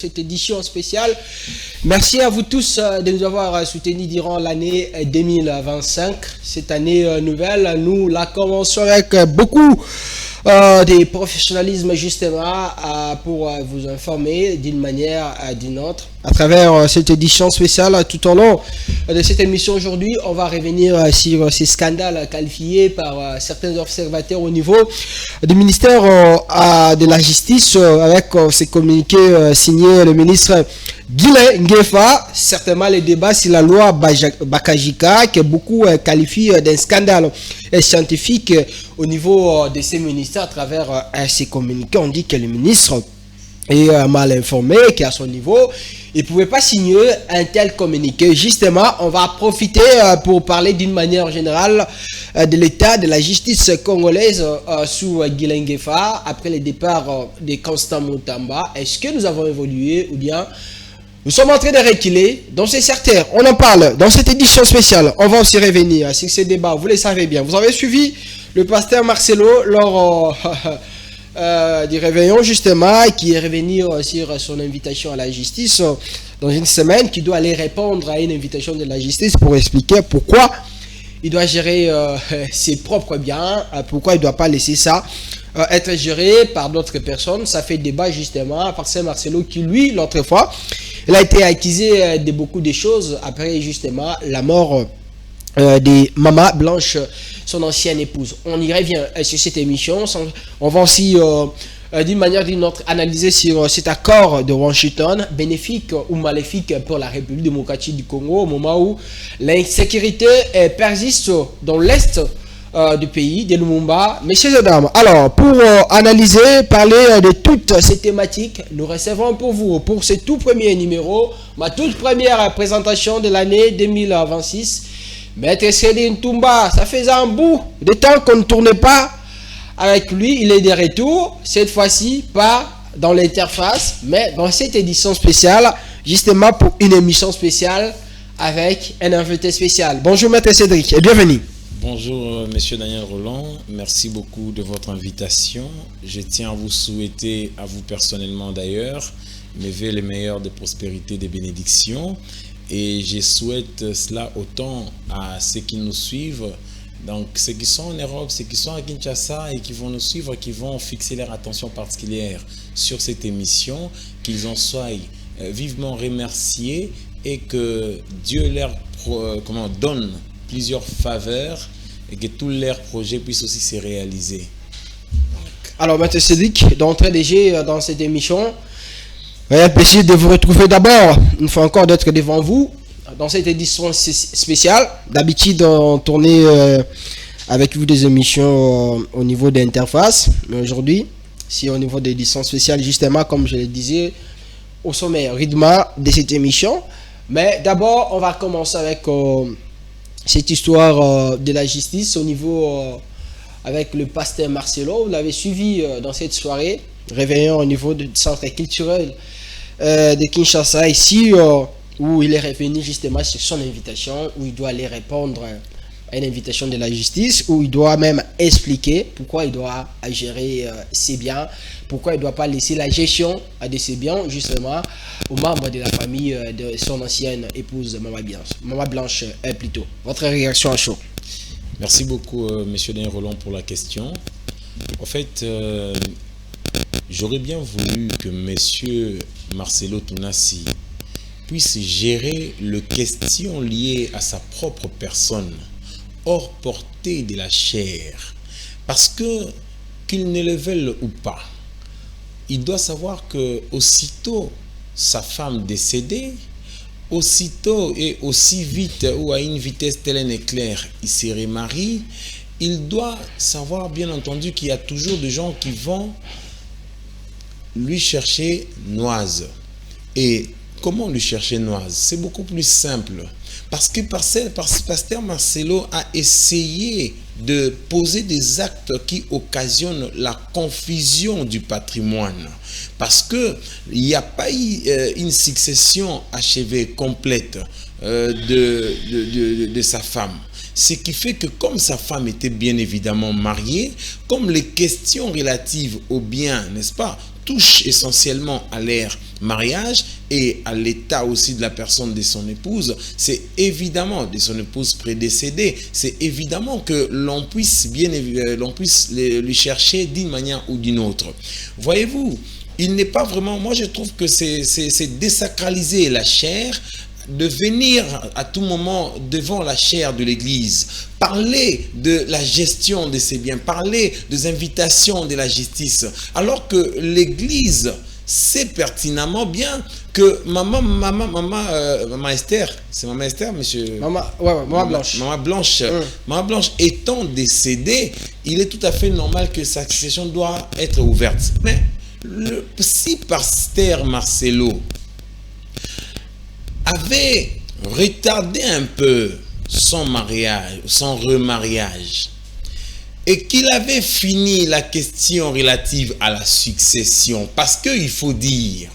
Cette édition spéciale. Merci à vous tous de nous avoir soutenus durant l'année 2025. Cette année nouvelle, nous la commençons avec beaucoup de professionnalisme justement pour vous informer d'une manière ou d'une autre. À travers cette édition spéciale, tout au long de cette émission aujourd'hui, on va revenir sur ces scandales qualifiés par certains observateurs au niveau du ministère de la Justice avec ces communiqués signés le ministre Guilain Ngefa. Certainement les débats sur la loi Bakajika que beaucoup qualifient d'un scandale scientifique au niveau de ces ministères à travers ces communiqués. On dit que le ministre est mal informé, qu'à son niveau, il ne pouvait pas signer un tel communiqué. Justement, on va profiter pour parler d'une manière générale de l'état de la justice congolaise sous Guilain Ngefa après le départ de Constant Mutamba. Est-ce que nous avons évolué ou bien nous sommes en train de reculer? Donc c'est certain, on en parle dans cette édition spéciale. On va aussi revenir sur ces débats, vous le savez bien. Vous avez suivi le pasteur Marcelo lors du réveillon justement, qui est revenu sur son invitation à la justice dans une semaine, qui doit aller répondre à une invitation de la justice pour expliquer pourquoi il doit gérer ses propres biens, pourquoi il ne doit pas laisser ça être géré par d'autres personnes. Ça fait débat justement par Saint Marcelo qui lui, l'autre fois, il a été accusé de beaucoup de choses après justement la mort de Maman Blanche, son ancienne épouse. On y revient sur cette émission. On va aussi d'une manière ou d'une autre analyser sur cet accord de Washington, bénéfique ou maléfique pour la République démocratique du Congo au moment où l'insécurité persiste dans l'est du pays, de Lumumba. Messieurs et dames, alors pour analyser, parler de toutes ces thématiques, nous recevons pour vous, pour ce tout premier numéro, ma toute première présentation de l'année 2026, Maître Céline Toumba. Ça faisait un bout de temps qu'on ne tournait pas avec lui. Il est de retour, cette fois-ci pas dans l'interface, mais dans cette édition spéciale, justement pour une émission spéciale avec un invité spécial. Bonjour Maître Cédric et bienvenue. Bonjour Monsieur Daniel Roland, merci beaucoup de votre invitation. Je tiens à vous souhaiter, à vous personnellement d'ailleurs, mes vœux les meilleurs de prospérité, de bénédictions. Et je souhaite cela autant à ceux qui nous suivent, donc ceux qui sont en Europe, ceux qui sont à Kinshasa et qui vont nous suivre, qui vont fixer leur attention particulière sur cette émission, qu'ils en soient vivement remerciés et que Dieu leur donne plusieurs faveurs et que tous leurs projets puissent aussi se réaliser. Alors, Maître Cédric, d'entrée déjà dans cette émission, un plaisir de vous retrouver d'abord, une fois encore d'être devant vous dans cette édition spéciale. D'habitude, on tournait avec vous des émissions au niveau d'interface, mais aujourd'hui, c'est au niveau d'édition spéciale, justement, comme je le disais, au sommet, rythme de cette émission. Mais d'abord, on va commencer avec cette histoire de la justice au niveau avec le pasteur Marcelo. Vous l'avez suivi dans cette soirée, réveillon au niveau du centre culturel de Kinshasa, ici où il est revenu justement sur son invitation, où il doit aller répondre à une invitation de la justice, où il doit même expliquer pourquoi il doit gérer ses biens, pourquoi il ne doit pas laisser la gestion de ses biens justement aux membres de la famille de son ancienne épouse Maman Blanche plutôt. Votre réaction à chaud? Merci beaucoup Monsieur Daniel Roland pour la question. En fait, j'aurais bien voulu que Monsieur Marcelo Tounassi puisse gérer les questions liées à sa propre personne, hors portée de la chair. Parce que, qu'il ne le veuille ou pas, il doit savoir que aussitôt sa femme décédée, aussitôt et aussi vite ou à une vitesse telle un éclair, il se remarie, il doit savoir bien entendu qu'il y a toujours des gens qui vont lui chercher noise. Et comment lui chercher noise? C'est beaucoup plus simple. Parce que pasteur Marcelo a essayé de poser des actes qui occasionnent la confusion du patrimoine. Parce qu'il n'y a pas eu une succession achevée complète de sa femme. Ce qui fait que comme sa femme était bien évidemment mariée, comme les questions relatives au bien, n'est-ce pas, touchent essentiellement à leur mariage et à l'état aussi de la personne de son épouse, c'est évidemment de son épouse prédécédée, c'est évidemment que l'on puisse lui chercher d'une manière ou d'une autre. Voyez-vous, il n'est pas vraiment, moi je trouve que c'est désacraliser la chair, de venir à tout moment devant la chair de l'Église, parler de la gestion de ses biens, parler des invitations de la justice, alors que l'Église sait pertinemment bien que maman Esther, c'est maman Esther, monsieur? Maman Blanche. Maman Blanche étant décédée, il est tout à fait normal que sa succession doit être ouverte. Mais si pasteur Marcelo avait retardé un peu son mariage, son remariage, et qu'il avait fini la question relative à la succession, parce qu'il faut dire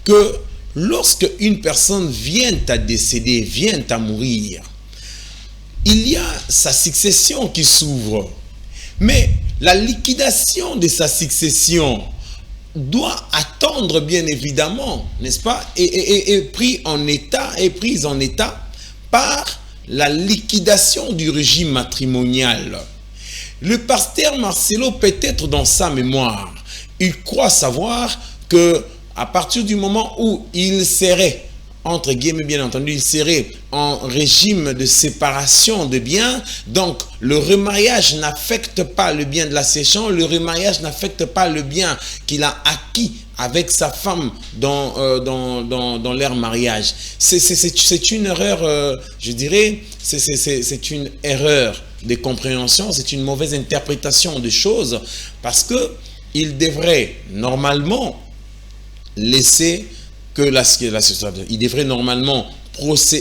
que lorsque une personne vient à décéder, vient à mourir, il y a sa succession qui s'ouvre, mais la liquidation de sa succession doit attendre bien évidemment, n'est-ce pas, et prise en état par la liquidation du régime matrimonial. Le pasteur Marcelo, peut-être dans sa mémoire, il croit savoir que à partir du moment où il serait, entre guillemets bien entendu, il serait en régime de séparation de biens, donc le remariage n'affecte pas le bien de la séchant, le remariage n'affecte pas le bien qu'il a acquis avec sa femme dans leur mariage. C'est une erreur, je dirais, c'est une erreur de compréhension, c'est une mauvaise interprétation des choses, parce que il devrait normalement laisser que il devrait normalement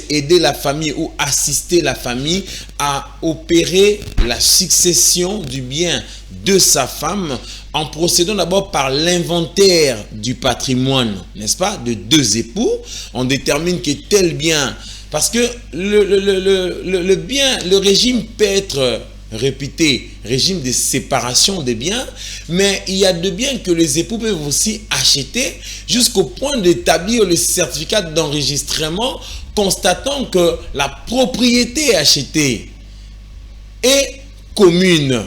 aider la famille ou assister la famille à opérer la succession du bien de sa femme en procédant d'abord par l'inventaire du patrimoine, n'est-ce pas, de deux époux. On détermine que tel bien, parce que le bien, le régime peut être réputé régime de séparation des biens, mais il y a des biens que les époux peuvent aussi acheter jusqu'au point d'établir le certificat d'enregistrement constatant que la propriété achetée est commune.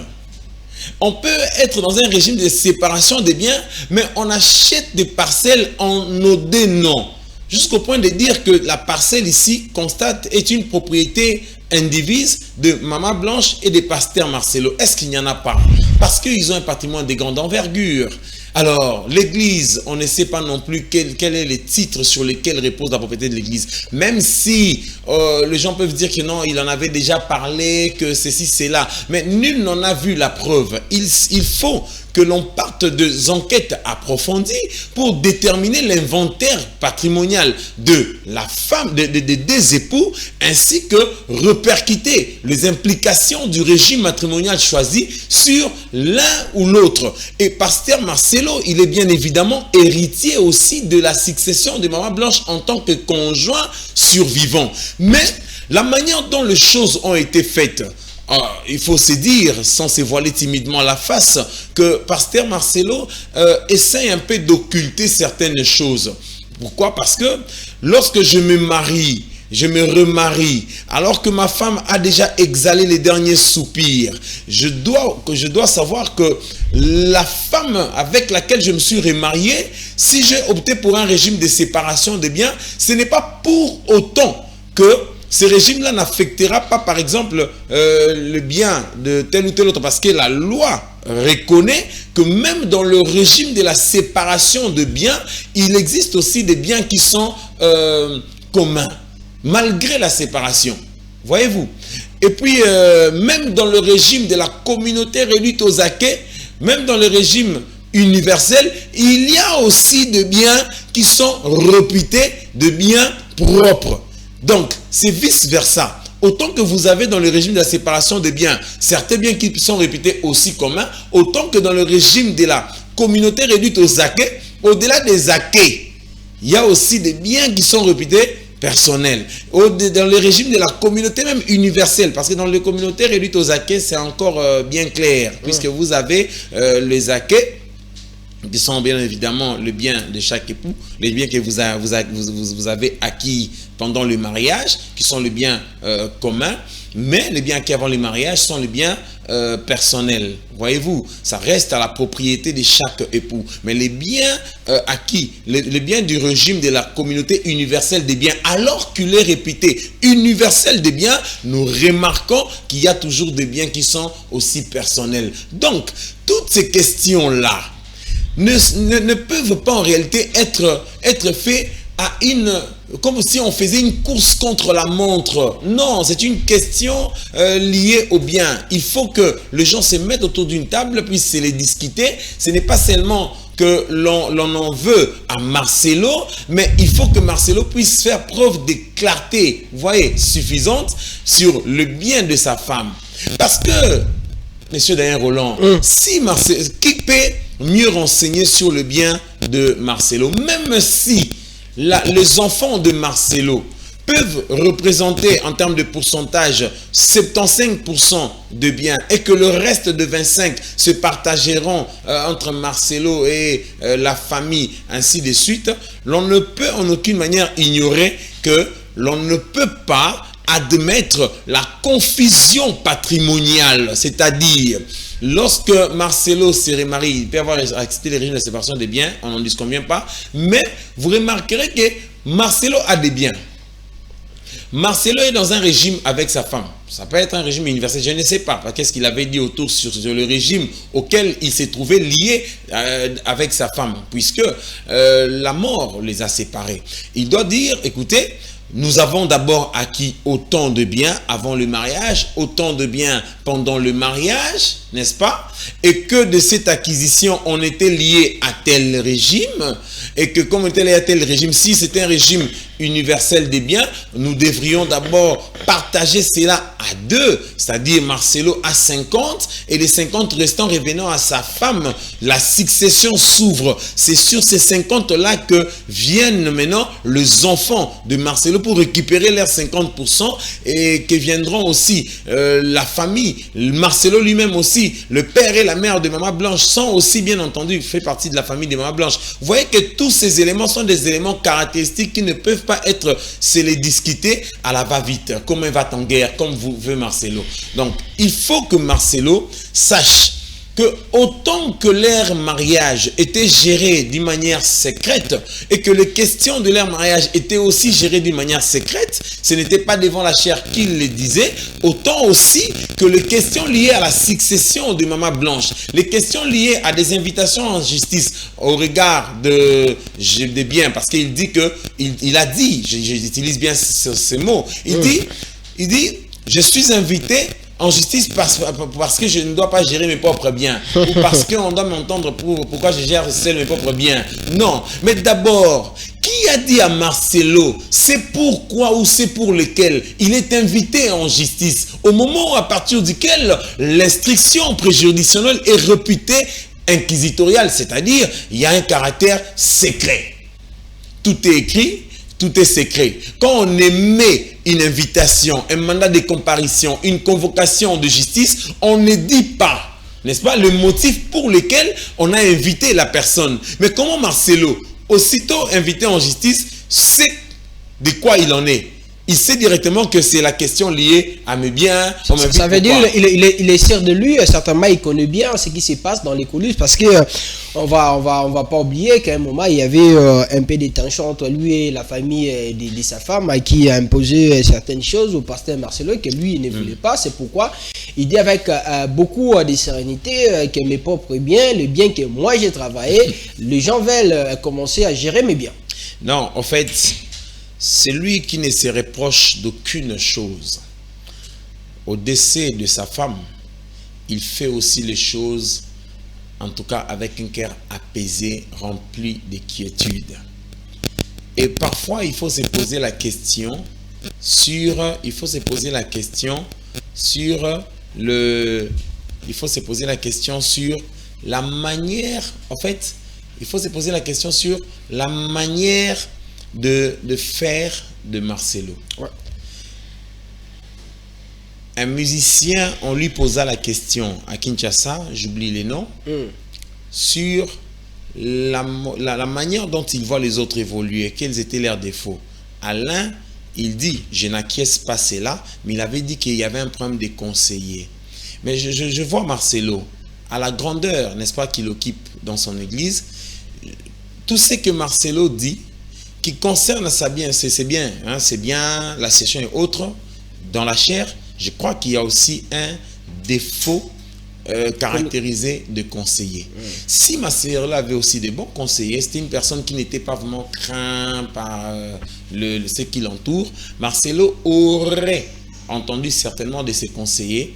On peut être dans un régime de séparation des biens, mais on achète des parcelles en nos deux noms, jusqu'au point de dire que la parcelle ici constate est une propriété indivise de Maman Blanche et des pasteurs Marcelo. Est-ce qu'il n'y en a pas? Parce qu'ils ont un patrimoine de grande envergure. Alors, l'Église, on ne sait pas non plus quel est le titre sur lequel repose la propriété de l'Église. Même si les gens peuvent dire que non, il en avait déjà parlé, que ceci, c'est là. Mais nul n'en a vu la preuve. Il faut que l'on parte des enquêtes approfondies pour déterminer l'inventaire patrimonial de la femme, des époux, ainsi que répercuter les implications du régime matrimonial choisi sur l'un ou l'autre. Et pasteur Marcelo, il est bien évidemment héritier aussi de la succession de Maman Blanche en tant que conjoint survivant. Mais la manière dont les choses ont été faites, il faut se dire, sans se voiler timidement la face, que pasteur Marcelo essaie un peu d'occulter certaines choses. Pourquoi? Parce que lorsque je me marie, je me remarie, alors que ma femme a déjà exhalé les derniers soupirs, je dois savoir que la femme avec laquelle je me suis remarié, si j'ai opté pour un régime de séparation des biens, ce n'est pas pour autant que ce régime-là n'affectera pas, par exemple, le bien de tel ou tel autre, parce que la loi reconnaît que même dans le régime de la séparation de biens, il existe aussi des biens qui sont communs, malgré la séparation. Voyez-vous? Et puis, même dans le régime de la communauté réduite aux acquets, même dans le régime universel, il y a aussi des biens qui sont réputés de biens propres. Donc, c'est vice-versa. Autant que vous avez dans le régime de la séparation des biens, certains biens qui sont réputés aussi communs, autant que dans le régime de la communauté réduite aux acquets, au-delà des acquets, il y a aussi des biens qui sont réputés personnel. Dans le régime de la communauté même universelle, parce que dans le communauté réduite aux acquets, c'est encore bien clair, puisque vous avez les acquets, qui sont bien évidemment le bien de chaque époux, les biens que vous avez acquis pendant le mariage, qui sont les biens communs, mais les biens acquis avant le mariage sont les biens personnels. Voyez-vous, ça reste à la propriété de chaque époux. Mais les biens acquis, les biens du régime de la communauté universelle des biens, alors qu'il est répété universel des biens, nous remarquons qu'il y a toujours des biens qui sont aussi personnels. Donc, toutes ces questions-là ne peuvent pas en réalité être faites comme si on faisait une course contre la montre. Non, c'est une question liée au bien. Il faut que les gens se mettent autour d'une table, puissent se les discuter. Ce n'est pas seulement que l'on en veut à Marcelo, mais il faut que Marcelo puisse faire preuve de clarté, vous voyez, suffisante sur le bien de sa femme. Parce que, Monsieur Daniel Roland, si Marcelo, qui peut mieux renseigner sur le bien de Marcelo, même si les enfants de Marcelo peuvent représenter en termes de pourcentage 75% de biens et que le reste de 25% se partageront entre Marcelo et la famille, ainsi de suite, l'on ne peut en aucune manière ignorer que l'on ne peut pas admettre la confusion patrimoniale, c'est-à-dire lorsque Marcelo se remarie, il peut avoir accepté les régimes de séparation des biens, on n'en disconvient pas, mais vous remarquerez que Marcelo a des biens. Marcelo est dans un régime avec sa femme. Ça peut être un régime universel, je ne sais pas. Qu'est-ce qu'il avait dit autour sur le régime auquel il s'est trouvé lié avec sa femme, puisque la mort les a séparés. Il doit dire, écoutez, nous avons d'abord acquis autant de biens avant le mariage, autant de biens pendant le mariage, n'est-ce pas? Et que de cette acquisition, on était lié à tel régime, et que comme on était lié à tel régime, si c'était un régime universel des biens, nous devrions d'abord partager cela à deux, c'est-à-dire Marcelo à 50 et les 50 restants revenant à sa femme. La succession s'ouvre. C'est sur ces 50-là que viennent maintenant les enfants de Marcelo pour récupérer leurs 50% et que viendront aussi la famille. Marcelo lui-même aussi, le père et la mère de Maman Blanche sont aussi bien entendu, fait partie de la famille de Maman Blanche. Vous voyez que tous ces éléments sont des éléments caractéristiques qui ne peuvent pas être se les discuter à la va-vite, comme un va en guerre, comme veut Marcelo. Donc, il faut que Marcelo sache que autant que leur mariage était géré d'une manière secrète et que les questions de leur mariage étaient aussi gérées d'une manière secrète, ce n'était pas devant la chair qu'il les disait, autant aussi que les questions liées à la succession de Maman Blanche, les questions liées à des invitations en justice au regard de biens, parce qu'il dit que, il a dit, j'utilise bien ce mot, il dit, je suis invité en justice parce que je ne dois pas gérer mes propres biens ou parce qu'on doit m'entendre pourquoi je gère seul mes propres biens. Non, mais d'abord, qui a dit à Marcelo c'est pourquoi ou c'est pour lequel il est invité en justice au moment où, à partir duquel l'instruction préjuridictionnelle est réputée inquisitoriale, c'est-à-dire il y a un caractère secret. Tout est écrit, tout est secret. Quand on émet une invitation, un mandat de comparution, une convocation de justice, on ne dit pas, n'est-ce pas, le motif pour lequel on a invité la personne. Mais comment Marcelo, aussitôt invité en justice, sait de quoi il en est? Il sait directement que c'est la question liée à mes biens. Ça veut dire il est sûr de lui, certainement il connaît bien ce qui se passe dans les coulisses, parce que on va pas oublier qu'à un moment il y avait un peu de tension entre lui et la famille de sa femme, à qui a imposé certaines choses au pasteur Marcelo que lui il ne voulait pas. C'est pourquoi il dit avec beaucoup de sérénité que mes propres biens, le bien que moi j'ai travaillé, les gens veulent commencer à gérer mes biens. Non, en fait, c'est lui qui ne se reproche d'aucune chose. Au décès de sa femme, il fait aussi les choses, en tout cas avec un cœur apaisé, rempli de quiétude. Et parfois, il faut se poser la question sur la manière, en fait, il faut se poser la question sur la manière de faire de Marcelo. Ouais. Un musicien, on lui posa la question à Kinshasa, j'oublie les noms, sur la manière dont il voit les autres évoluer, quels étaient leurs défauts. Alain, il dit, je n'acquiesce pas cela, mais il avait dit qu'il y avait un problème de conseillers. Mais je vois Marcelo, à la grandeur, n'est-ce pas, qu'il occupe dans son église, tout ce que Marcelo dit, qui concerne sa bien, c'est bien, hein, c'est bien, la session et autres, dans la chair, je crois qu'il y a aussi un défaut caractérisé de conseiller. Si Marcelo avait aussi de bons conseillers, c'était une personne qui n'était pas vraiment crainte par ce qui l'entoure, Marcelo aurait entendu certainement de ses conseillers,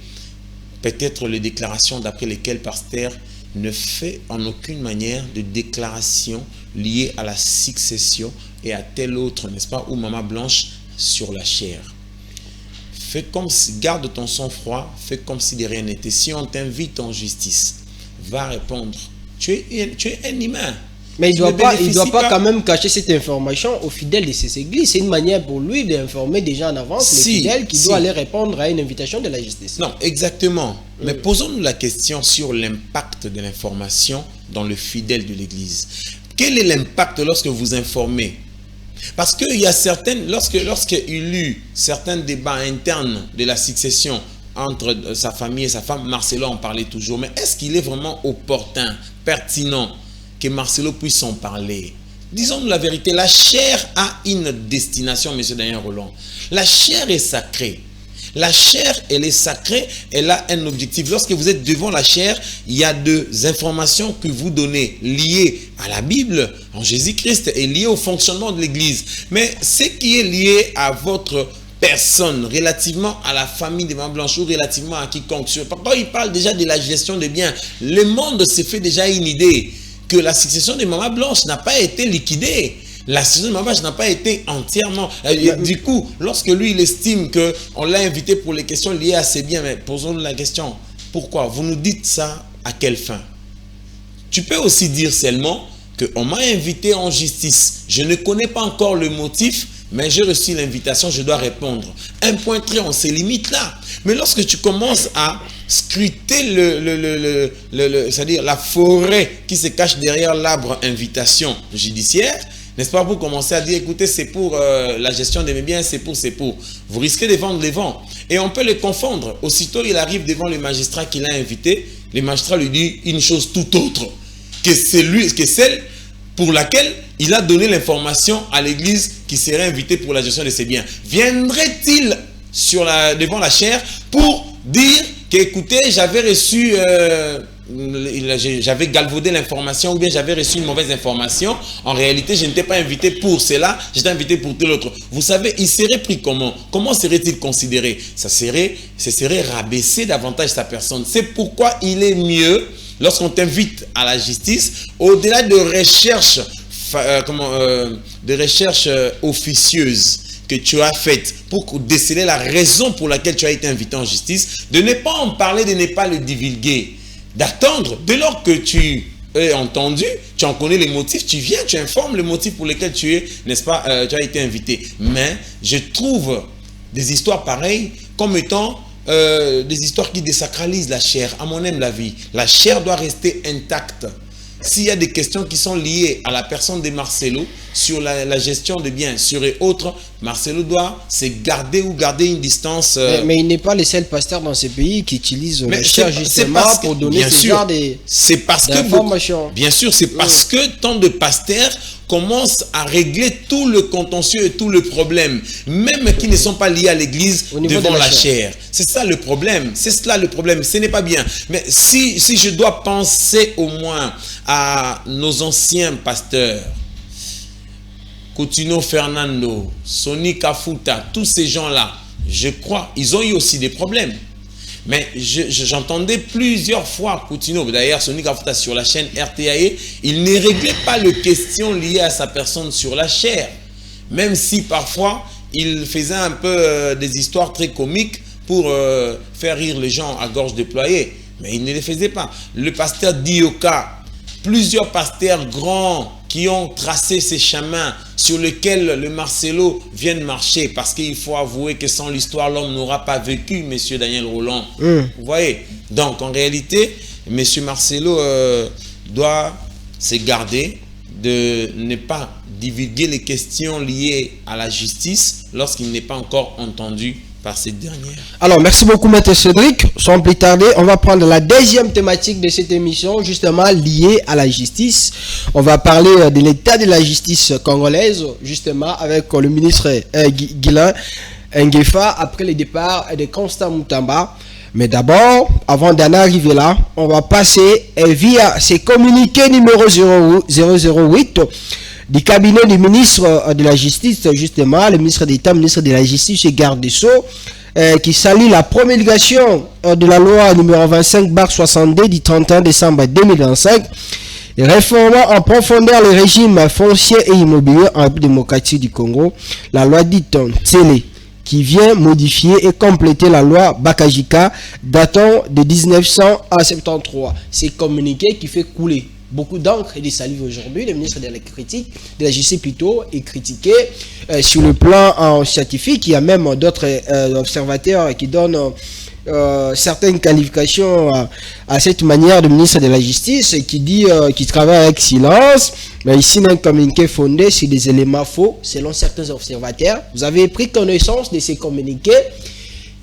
peut-être les déclarations d'après lesquelles Pasteur ne fait en aucune manière de déclaration liée à la succession et à tel autre, n'est-ce pas, ou Maman Blanche sur la chair. Fais comme si, garde ton sang-froid, fais comme si de rien n'était. Si on t'invite en justice, va répondre. Tu es un humain. Mais il doit pas quand même cacher cette information aux fidèles de ces églises. C'est une manière pour lui d'informer déjà en avance les fidèles qui doivent aller répondre à une invitation de la justice. Non, exactement. Mais posons-nous la question sur l'impact de l'information dans le fidèle de l'église. Quel est l'impact lorsque vous informez? Parce qu'il y a certaines, lorsqu'il y eut certains débats internes de la succession entre sa famille et sa femme, Marcelo en parlait toujours. Mais est-ce qu'il est vraiment opportun, pertinent que Marcelo puisse en parler? Disons-nous la vérité, la chair a une destination, M. Daniel Roland. La chair est sacrée. La chair, elle est sacrée, elle a un objectif. Lorsque vous êtes devant la chair, il y a des informations que vous donnez liées à la Bible, en Jésus-Christ, et liées au fonctionnement de l'Église. Mais ce qui est lié à votre personne, relativement à la famille de Maman Blanche ou relativement à quiconque, quand il parle déjà de la gestion des biens, le monde se fait déjà une idée que la succession de Maman Blanche n'a pas été liquidée. La succession de Maman Blanche n'a pas été entièrement... du coup, lorsque lui, il estime qu'on l'a invité pour les questions liées à ses biens, mais posons-nous la question, pourquoi? Vous nous dites ça à quelle fin? Tu peux aussi dire seulement qu'on m'a invité en justice. Je ne connais pas encore le motif, mais j'ai reçu l'invitation, je dois répondre. Un point très, on se limite là. Mais lorsque tu commences à scruter c'est-à-dire la forêt qui se cache derrière l'arbre invitation judiciaire, n'est-ce pas, pour commencer à dire, écoutez, c'est pour la gestion de mes biens, c'est pour. Vous risquez de vendre les vents. Et on peut les confondre. Aussitôt, il arrive devant le magistrat qui l'a invité. Le magistrat lui dit une chose tout autre que celle pour laquelle il a donné l'information à l'église qui serait invitée pour la gestion de ses biens. Viendrait-il devant la chaire pour dire qu'écoutez, j'avais reçu... j'avais galvaudé l'information ou bien j'avais reçu une mauvaise information. En réalité, je n'étais pas invité pour cela, j'étais invité pour tel autre. Vous savez, il serait pris comment? Comment serait-il considéré? Ce serait rabaisser davantage sa personne. C'est pourquoi il est mieux, lorsqu'on t'invite à la justice, au-delà de recherches officieuses que tu as faites pour déceler la raison pour laquelle tu as été invité en justice, de ne pas en parler, de ne pas le divulguer. D'attendre, dès lors que tu es entendu, tu en connais les motifs, tu viens, tu informes le motif pour lequel tu es, n'est-ce pas, tu as été invité. Mais je trouve des histoires pareilles comme étant des histoires qui désacralisent la chair. À mon aime la vie, la chair doit rester intacte. S'il y a des questions qui sont liées à la personne de Marcelo, sur la gestion des biens, sur et autres, Marcelo doit se garder ou garder une distance. Mais il n'est pas le seul pasteur dans ce pays qui utilise le chair justement pour donner ce genre d'informations. Bien sûr, c'est parce que tant de pasteurs commencent à régler tout le contentieux et tout le problème, même qui ne sont pas liés à l'église devant la chair. C'est ça le problème, c'est cela le problème, ce n'est pas bien. Mais si je dois penser au moins à nos anciens pasteurs, Coutinho Fernando, Sonny Kafuta, tous ces gens-là, je crois, ils ont eu aussi des problèmes. Mais j'entendais plusieurs fois Coutinho, d'ailleurs Sonny Kafuta sur la chaîne RTAE, il ne réglait pas les questions liées à sa personne sur la chair. Même si parfois, il faisait un peu des histoires très comiques pour faire rire les gens à gorge déployée. Mais il ne les faisait pas. Le pasteur Dioka, plusieurs pasteurs grands qui ont tracé ces chemins sur lesquels le Marcelo vient de marcher, parce qu'il faut avouer que sans l'histoire, l'homme n'aura pas vécu, monsieur Daniel Roland. Vous voyez? Donc, en réalité, monsieur Marcelo doit se garder de ne pas divulguer les questions liées à la justice lorsqu'il n'est pas encore entendu par cette dernière. Alors, merci beaucoup, Maître Cédric. Sans plus tarder, on va prendre la deuxième thématique de cette émission, justement liée à la justice. On va parler de l'état de la justice congolaise, justement, avec le ministre Guilain Ngefa, après le départ de Constant Moutamba. Mais d'abord, avant d'en arriver là, on va passer via ces communiqués numéro 008 du cabinet du ministre de la Justice, justement, le ministre d'État, ministre de la Justice et garde des Sceaux, qui salue la promulgation de la loi numéro 25/62 du 31 décembre 2025, réformant en profondeur le régime foncier et immobilier en République démocratique du Congo, la loi dite Tsele, qui vient modifier et compléter la loi Bakajika datant de 1973. C'est communiqué qui fait couler beaucoup d'encre et de salive aujourd'hui. Le ministre de la Justice plutôt est critiqué sur le plan scientifique. Il y a même d'autres observateurs qui donnent certaines qualifications à cette manière de ministre de la Justice, qui dit qu'il travaille avec silence. Mais ici, un communiqué fondé sur des éléments faux, selon certains observateurs. Vous avez pris connaissance de ces communiqués.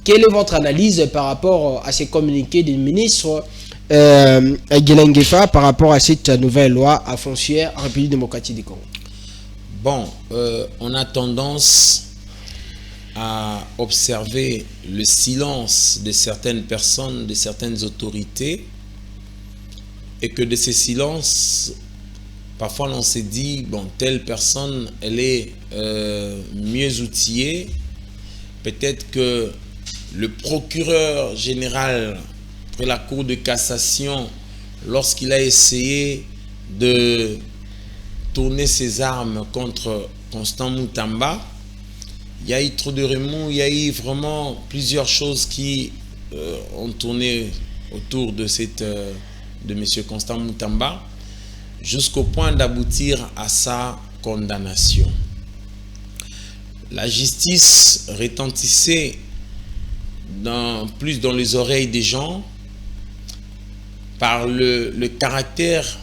Quelle est votre analyse par rapport à ces communiqués du ministre Guilain Ngefa par rapport à cette nouvelle loi foncière en République démocratique du Congo? Bon, on a tendance à observer le silence de certaines personnes, de certaines autorités, et que de ces silences, parfois on s'est dit, bon, telle personne, elle est mieux outillée. Peut-être que le procureur général de la Cour de cassation, lorsqu'il a essayé de tourner ses armes contre Constant Moutamba, il y a eu trop de remous, il y a eu vraiment plusieurs choses qui ont tourné autour de M. Constant Moutamba, jusqu'au point d'aboutir à sa condamnation. La justice retentissait plus dans les oreilles des gens par le caractère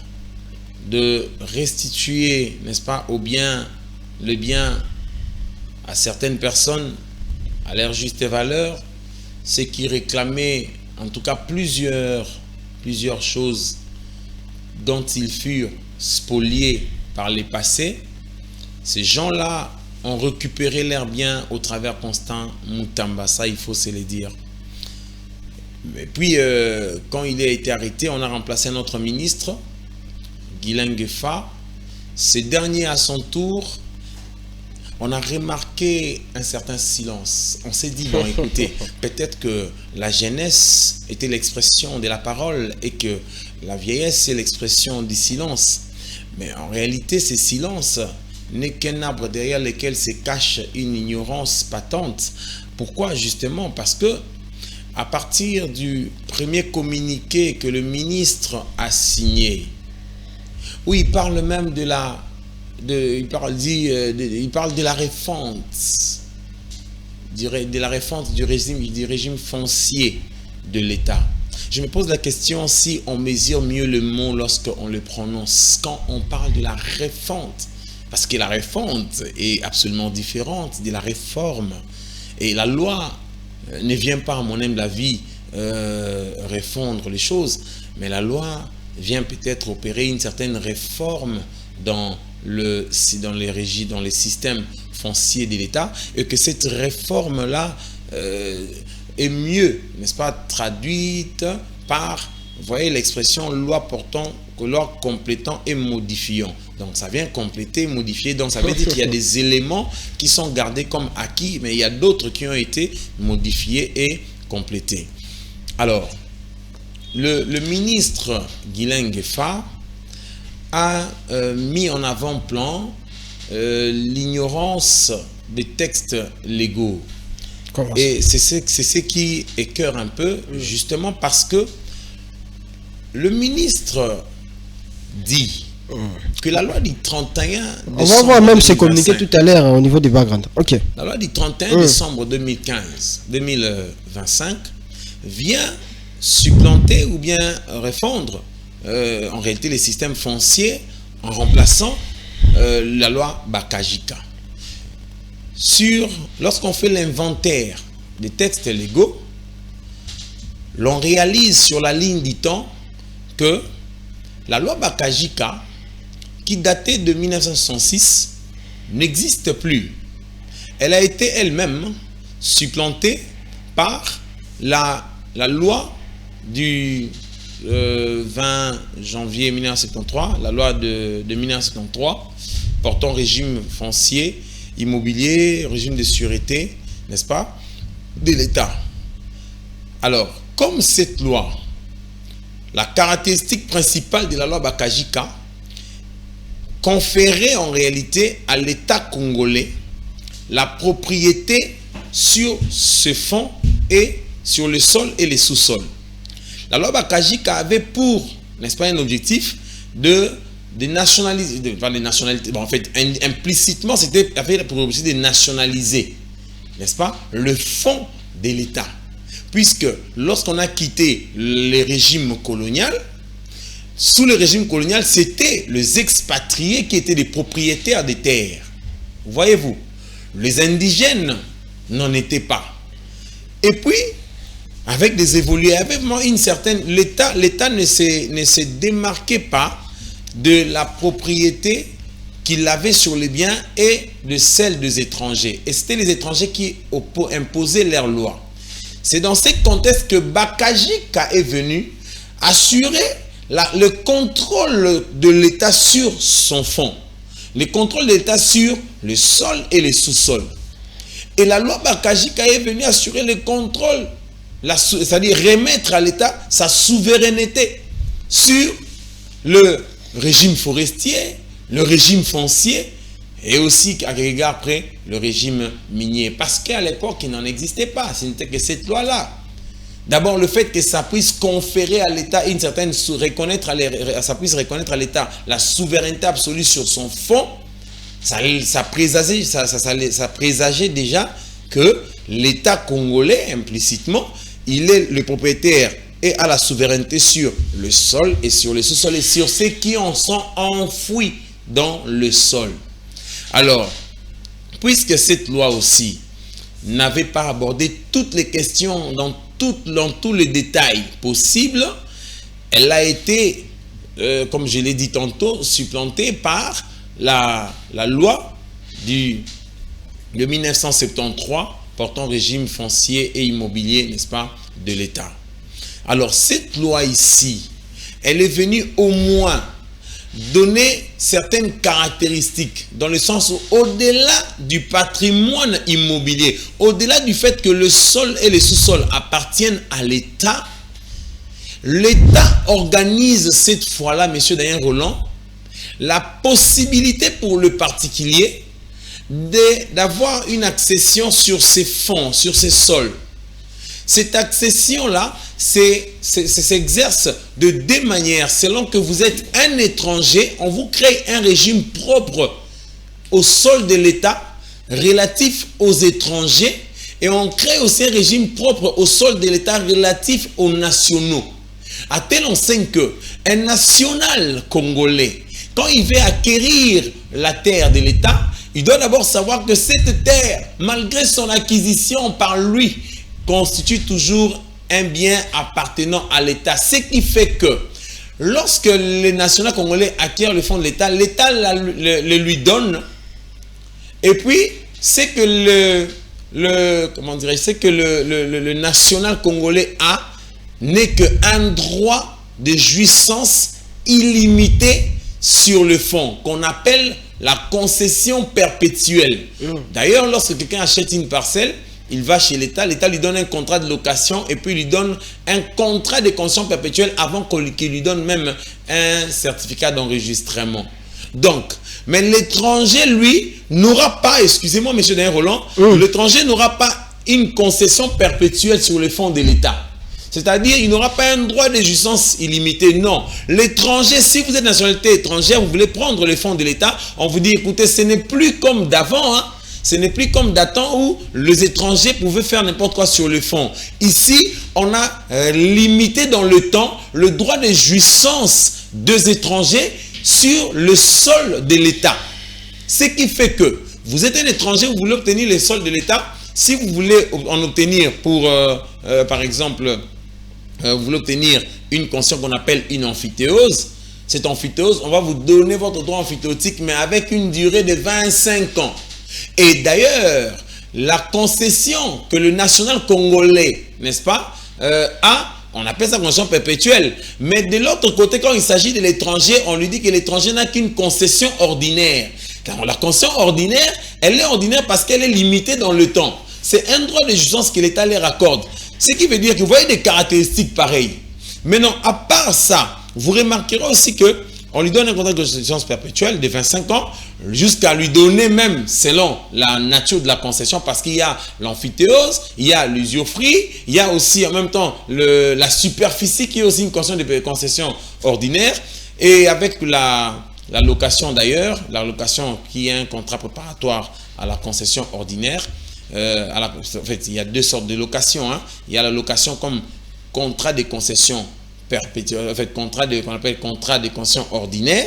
de restituer, n'est-ce pas, le bien à certaines personnes à leur juste valeur, ce qui réclamait en tout cas plusieurs choses dont ils furent spoliés par les passés. Ces gens-là ont récupéré leurs biens au travers Constant Moutamba, ça il faut se le dire. Et puis quand il a été arrêté, on a remplacé notre ministre Guilain Ngefa. Ce dernier à son tour, on a remarqué un certain silence. On s'est dit, bon écoutez, peut-être que la jeunesse était l'expression de la parole et que la vieillesse c'est l'expression du silence. Mais en réalité, ce silence n'est qu'un arbre derrière lequel se cache une ignorance patente. Pourquoi? Justement parce que à partir du premier communiqué que le ministre a signé, où il parle même il parle de la refonte, du régime foncier de l'État. Je me pose la question si on mesure mieux le mot lorsqu'on le prononce, quand on parle de la refonte. Parce que la refonte est absolument différente de la réforme. Et la loi ne vient pas, à mon humble avis, refondre les choses, mais la loi vient peut-être opérer une certaine réforme dans les systèmes fonciers de l'État, et que cette réforme-là est mieux, n'est-ce pas, traduite par, vous voyez l'expression loi portant, loi complétant et modifiant. Donc ça vient compléter, modifier, donc ça veut dire qu'il y a des éléments qui sont gardés comme acquis, mais il y a d'autres qui ont été modifiés et complétés. Alors, le ministre Guilain Ngefa a mis en avant-plan l'ignorance des textes légaux. Et c'est ce qui écœure un peu, justement parce que le ministre dit que la loi du 31 décembre On va voir même ces 2025, communiqués tout à l'heure au niveau des backgrounds. Ok. la loi du 31 décembre 2025 vient supplanter ou bien refondre en réalité les systèmes fonciers en remplaçant la loi Bakajika. Lorsqu'on fait l'inventaire des textes légaux, l'on réalise sur la ligne du temps que la loi Bakajika, qui datait de 1966, n'existe plus. Elle a été elle-même supplantée par la loi du 20 janvier 1973, la loi de 1973, portant régime foncier, immobilier, régime de sûreté, n'est-ce pas, de l'État. Alors, comme cette loi, la caractéristique principale de la loi Bakajika conférait en réalité à l'État congolais la propriété sur ce fonds et sur le sol et les sous-sols. La loi Bakajika avait pour, n'est-ce pas, un objectif de nationaliser, en fait, implicitement, c'était pour objectif de nationaliser, n'est-ce pas, le fonds de l'État. Puisque lorsqu'on a quitté les régimes coloniaux, sous le régime colonial, c'était les expatriés qui étaient des propriétaires des terres. Voyez-vous, les indigènes n'en étaient pas. Et puis, avec des évolutions, avec une certaine... L'État ne se démarquait pas de la propriété qu'il avait sur les biens et de celle des étrangers. Et c'était les étrangers qui imposaient leurs lois. C'est dans ce contexte que Bakajika est venu assurer le contrôle de l'État sur son fonds, le contrôle de l'État sur le sol et les sous-sols. Et la loi Bakajika est venue assurer le contrôle, c'est-à-dire remettre à l'État sa souveraineté sur le régime forestier, le régime foncier et aussi, à regard après, le régime minier. Parce qu'à l'époque, il n'en existait pas. Ce n'était que cette loi-là. D'abord, le fait que ça puisse conférer à l'État une certaine... ça puisse reconnaître à l'État la souveraineté absolue sur son fonds, ça présageait déjà que l'État congolais, implicitement, il est le propriétaire et a la souveraineté sur le sol et sur les sous-sols et sur ceux qui en sont enfouis dans le sol. Alors, puisque cette loi aussi n'avait pas abordé toutes les questions dans tous les détails possibles, elle a été, comme je l'ai dit tantôt, supplantée par la loi de 1973 portant régime foncier et immobilier, n'est-ce pas, de l'État. Alors, cette loi ici, elle est venue au moins donner certaines caractéristiques, dans le sens où, au-delà du patrimoine immobilier, au-delà du fait que le sol et les sous-sols appartiennent à l'État, l'État organise cette fois-là, M. Daniel Roland, la possibilité pour le particulier d'avoir une accession sur ces fonds, sur ces sols. Cette accession-là s'exerce de deux manières. Selon que vous êtes un étranger, on vous crée un régime propre au sol de l'État relatif aux étrangers et on crée aussi un régime propre au sol de l'État relatif aux nationaux. À telle enseigne qu'un national congolais, quand il veut acquérir la terre de l'État, il doit d'abord savoir que cette terre, malgré son acquisition par lui, constitue toujours un bien appartenant à l'État. Ce qui fait que lorsque les nationaux congolais acquièrent le fonds de l'État, l'État le lui donne. Et puis, c'est que le national congolais n'est qu'un droit de jouissance illimité sur le fonds, qu'on appelle la concession perpétuelle. D'ailleurs, lorsque quelqu'un achète une parcelle, il va chez l'État, l'État lui donne un contrat de location et puis il lui donne un contrat de concession perpétuelle avant qu'il lui donne même un certificat d'enregistrement. Donc, mais l'étranger, lui, n'aura pas, excusez-moi, M. Daniel Roland, l'étranger n'aura pas une concession perpétuelle sur les fonds de l'État. C'est-à-dire, il n'aura pas un droit de jouissance illimité. Non. L'étranger, si vous êtes de nationalité étrangère, vous voulez prendre les fonds de l'État, on vous dit, écoutez, ce n'est plus comme d'avant, hein. Ce n'est plus comme d'antan où les étrangers pouvaient faire n'importe quoi sur le fonds. Ici, on a limité dans le temps le droit de jouissance des étrangers sur le sol de l'État. Ce qui fait que vous êtes un étranger, vous voulez obtenir les sols de l'État. Si vous voulez en obtenir pour, par exemple, vous voulez obtenir une concession qu'on appelle une amphithéose, cette amphithéose, on va vous donner votre droit amphithéotique, mais avec une durée de 25 ans. Et d'ailleurs, la concession que le national congolais, n'est-ce pas, a, on appelle ça concession perpétuelle. Mais de l'autre côté, quand il s'agit de l'étranger, on lui dit que l'étranger n'a qu'une concession ordinaire. Car la concession ordinaire, elle est ordinaire parce qu'elle est limitée dans le temps. C'est un droit de jouissance que l'État leur accorde. Ce qui veut dire que vous voyez des caractéristiques pareilles. Maintenant, à part ça, vous remarquerez aussi que on lui donne un contrat de jouissance perpétuelle de 25 ans, jusqu'à lui donner même, selon la nature de la concession, parce qu'il y a l'amphithéose, il y a l'usufruit, il y a aussi en même temps la superficie qui est aussi une concession ordinaire, et avec la location d'ailleurs, la location qui est un contrat préparatoire à la concession ordinaire. En fait, il y a deux sortes de locations, hein. Il y a la location comme contrat de concession perpétuelle, en fait, qu'on appelle contrat de concession ordinaire.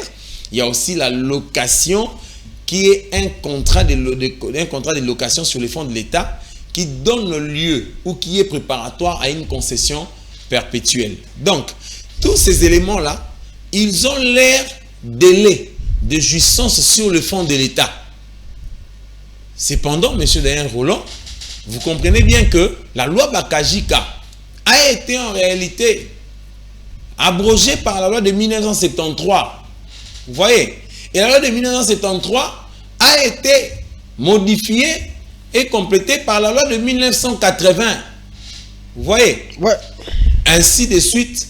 Il y a aussi la location qui est un contrat de location sur les fonds de l'État qui donne lieu ou qui est préparatoire à une concession perpétuelle. Donc, tous ces éléments-là, ils ont leur délai de jouissance sur le fonds de l'État. Cependant, M. Daniel Rolland, vous comprenez bien que la loi Bakajika a été en réalité abrogée par la loi de 1973. Vous voyez? Et la loi de 1973 a été modifiée et complétée par la loi de 1980. Vous voyez? Ouais. Ainsi de suite,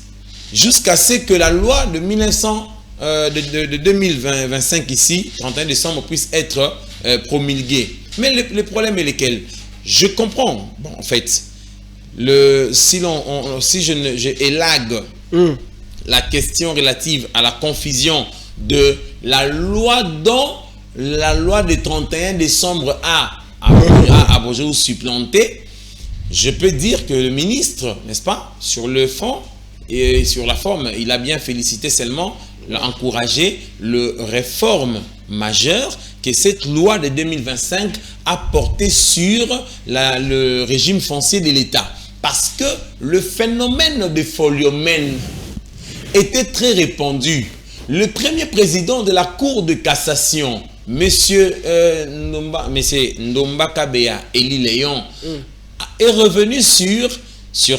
jusqu'à ce que la loi de 2025 ici, 31 décembre, puisse être promulguée. Mais le problème est lequel? Je comprends. Bon, en fait, si je élague la question relative à la confusion de la loi dont la loi de 31 décembre a abrogé ou supplanté, je peux dire que le ministre, n'est-ce pas, sur le fond et sur la forme, il a bien félicité seulement, encouragé le réforme majeure que cette loi de 2025 a porté sur le régime foncier de l'État. Parce que le phénomène de foliomène était très répandu. Le premier président de la Cour de cassation, M. Ndomba Kabea Eli Léon, est revenu sur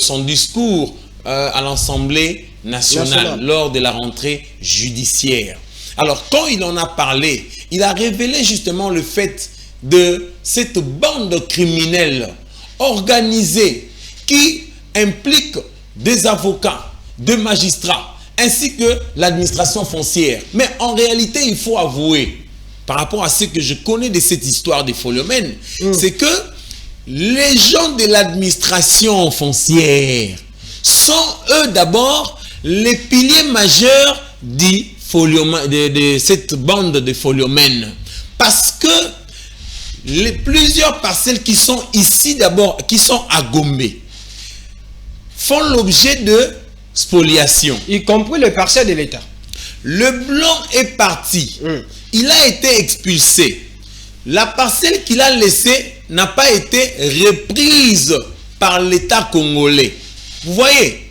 son discours à l'Assemblée nationale lors de la rentrée judiciaire. Alors, quand il en a parlé, il a révélé justement le fait de cette bande criminelle organisée qui implique des avocats, des magistrats, ainsi que l'administration foncière. Mais en réalité, il faut avouer, par rapport à ce que je connais de cette histoire des foliomènes, c'est que les gens de l'administration foncière sont, eux, d'abord, les piliers majeurs de cette bande de foliomènes. Parce que plusieurs parcelles qui sont ici, d'abord, qui sont à Gombe, font l'objet de spoliation. Y compris les parcelles de l'État. Le blanc est parti. Il a été expulsé. La parcelle qu'il a laissée n'a pas été reprise par l'État congolais. Vous voyez?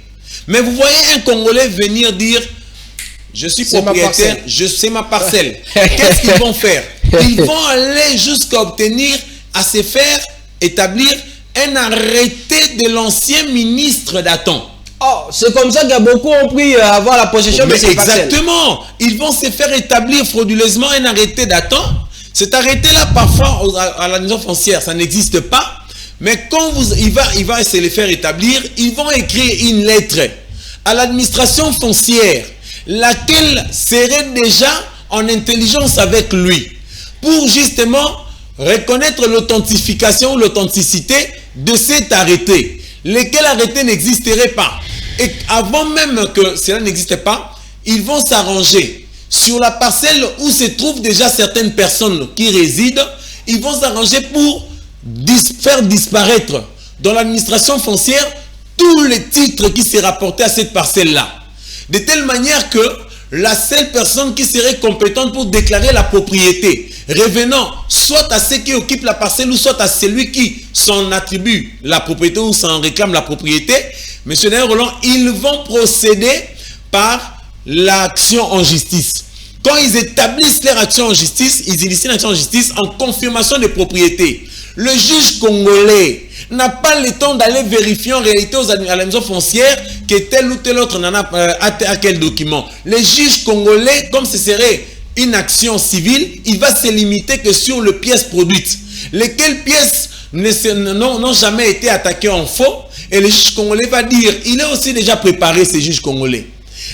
Mais vous voyez un Congolais venir dire « Je suis propriétaire, c'est ma parcelle ». Qu'est-ce qu'ils vont faire? Ils vont aller jusqu'à obtenir, à se faire établir un arrêté de l'ancien ministre d'Aton. Oh, c'est comme ça que beaucoup ont pris à avoir la possession de ces parcelles. Exactement. Ils vont se faire établir frauduleusement un arrêté d'Aton. Cet arrêté-là, parfois, à l'administration foncière, ça n'existe pas. Mais quand il va se les faire établir, ils vont écrire une lettre à l'administration foncière, laquelle serait déjà en intelligence avec lui, pour justement reconnaître l'authentification ou l'authenticité de cet arrêté, lequel arrêté n'existerait pas. Et avant même que cela n'existe pas, ils vont s'arranger. Sur la parcelle où se trouvent déjà certaines personnes qui résident, ils vont s'arranger pour faire disparaître dans l'administration foncière tous les titres qui se rapportaient à cette parcelle-là. De telle manière que la seule personne qui serait compétente pour déclarer la propriété revenant soit à ceux qui occupent la parcelle ou soit à celui qui s'en attribue la propriété ou s'en réclame la propriété, M. Daniel Roland, ils vont procéder par l'action en justice. Quand ils établissent leur action en justice, ils initient l'action en justice en confirmation de propriété. Le juge congolais n'a pas le temps d'aller vérifier en réalité à la maison foncière que tel ou tel autre n'en a à quel document. Les juges congolais, comme ce serait une action civile, il va se limiter que sur les pièces produites. Lesquelles pièces n'ont jamais été attaquées en faux. Et le juge congolais va dire, il est aussi déjà préparé, ce juge congolais.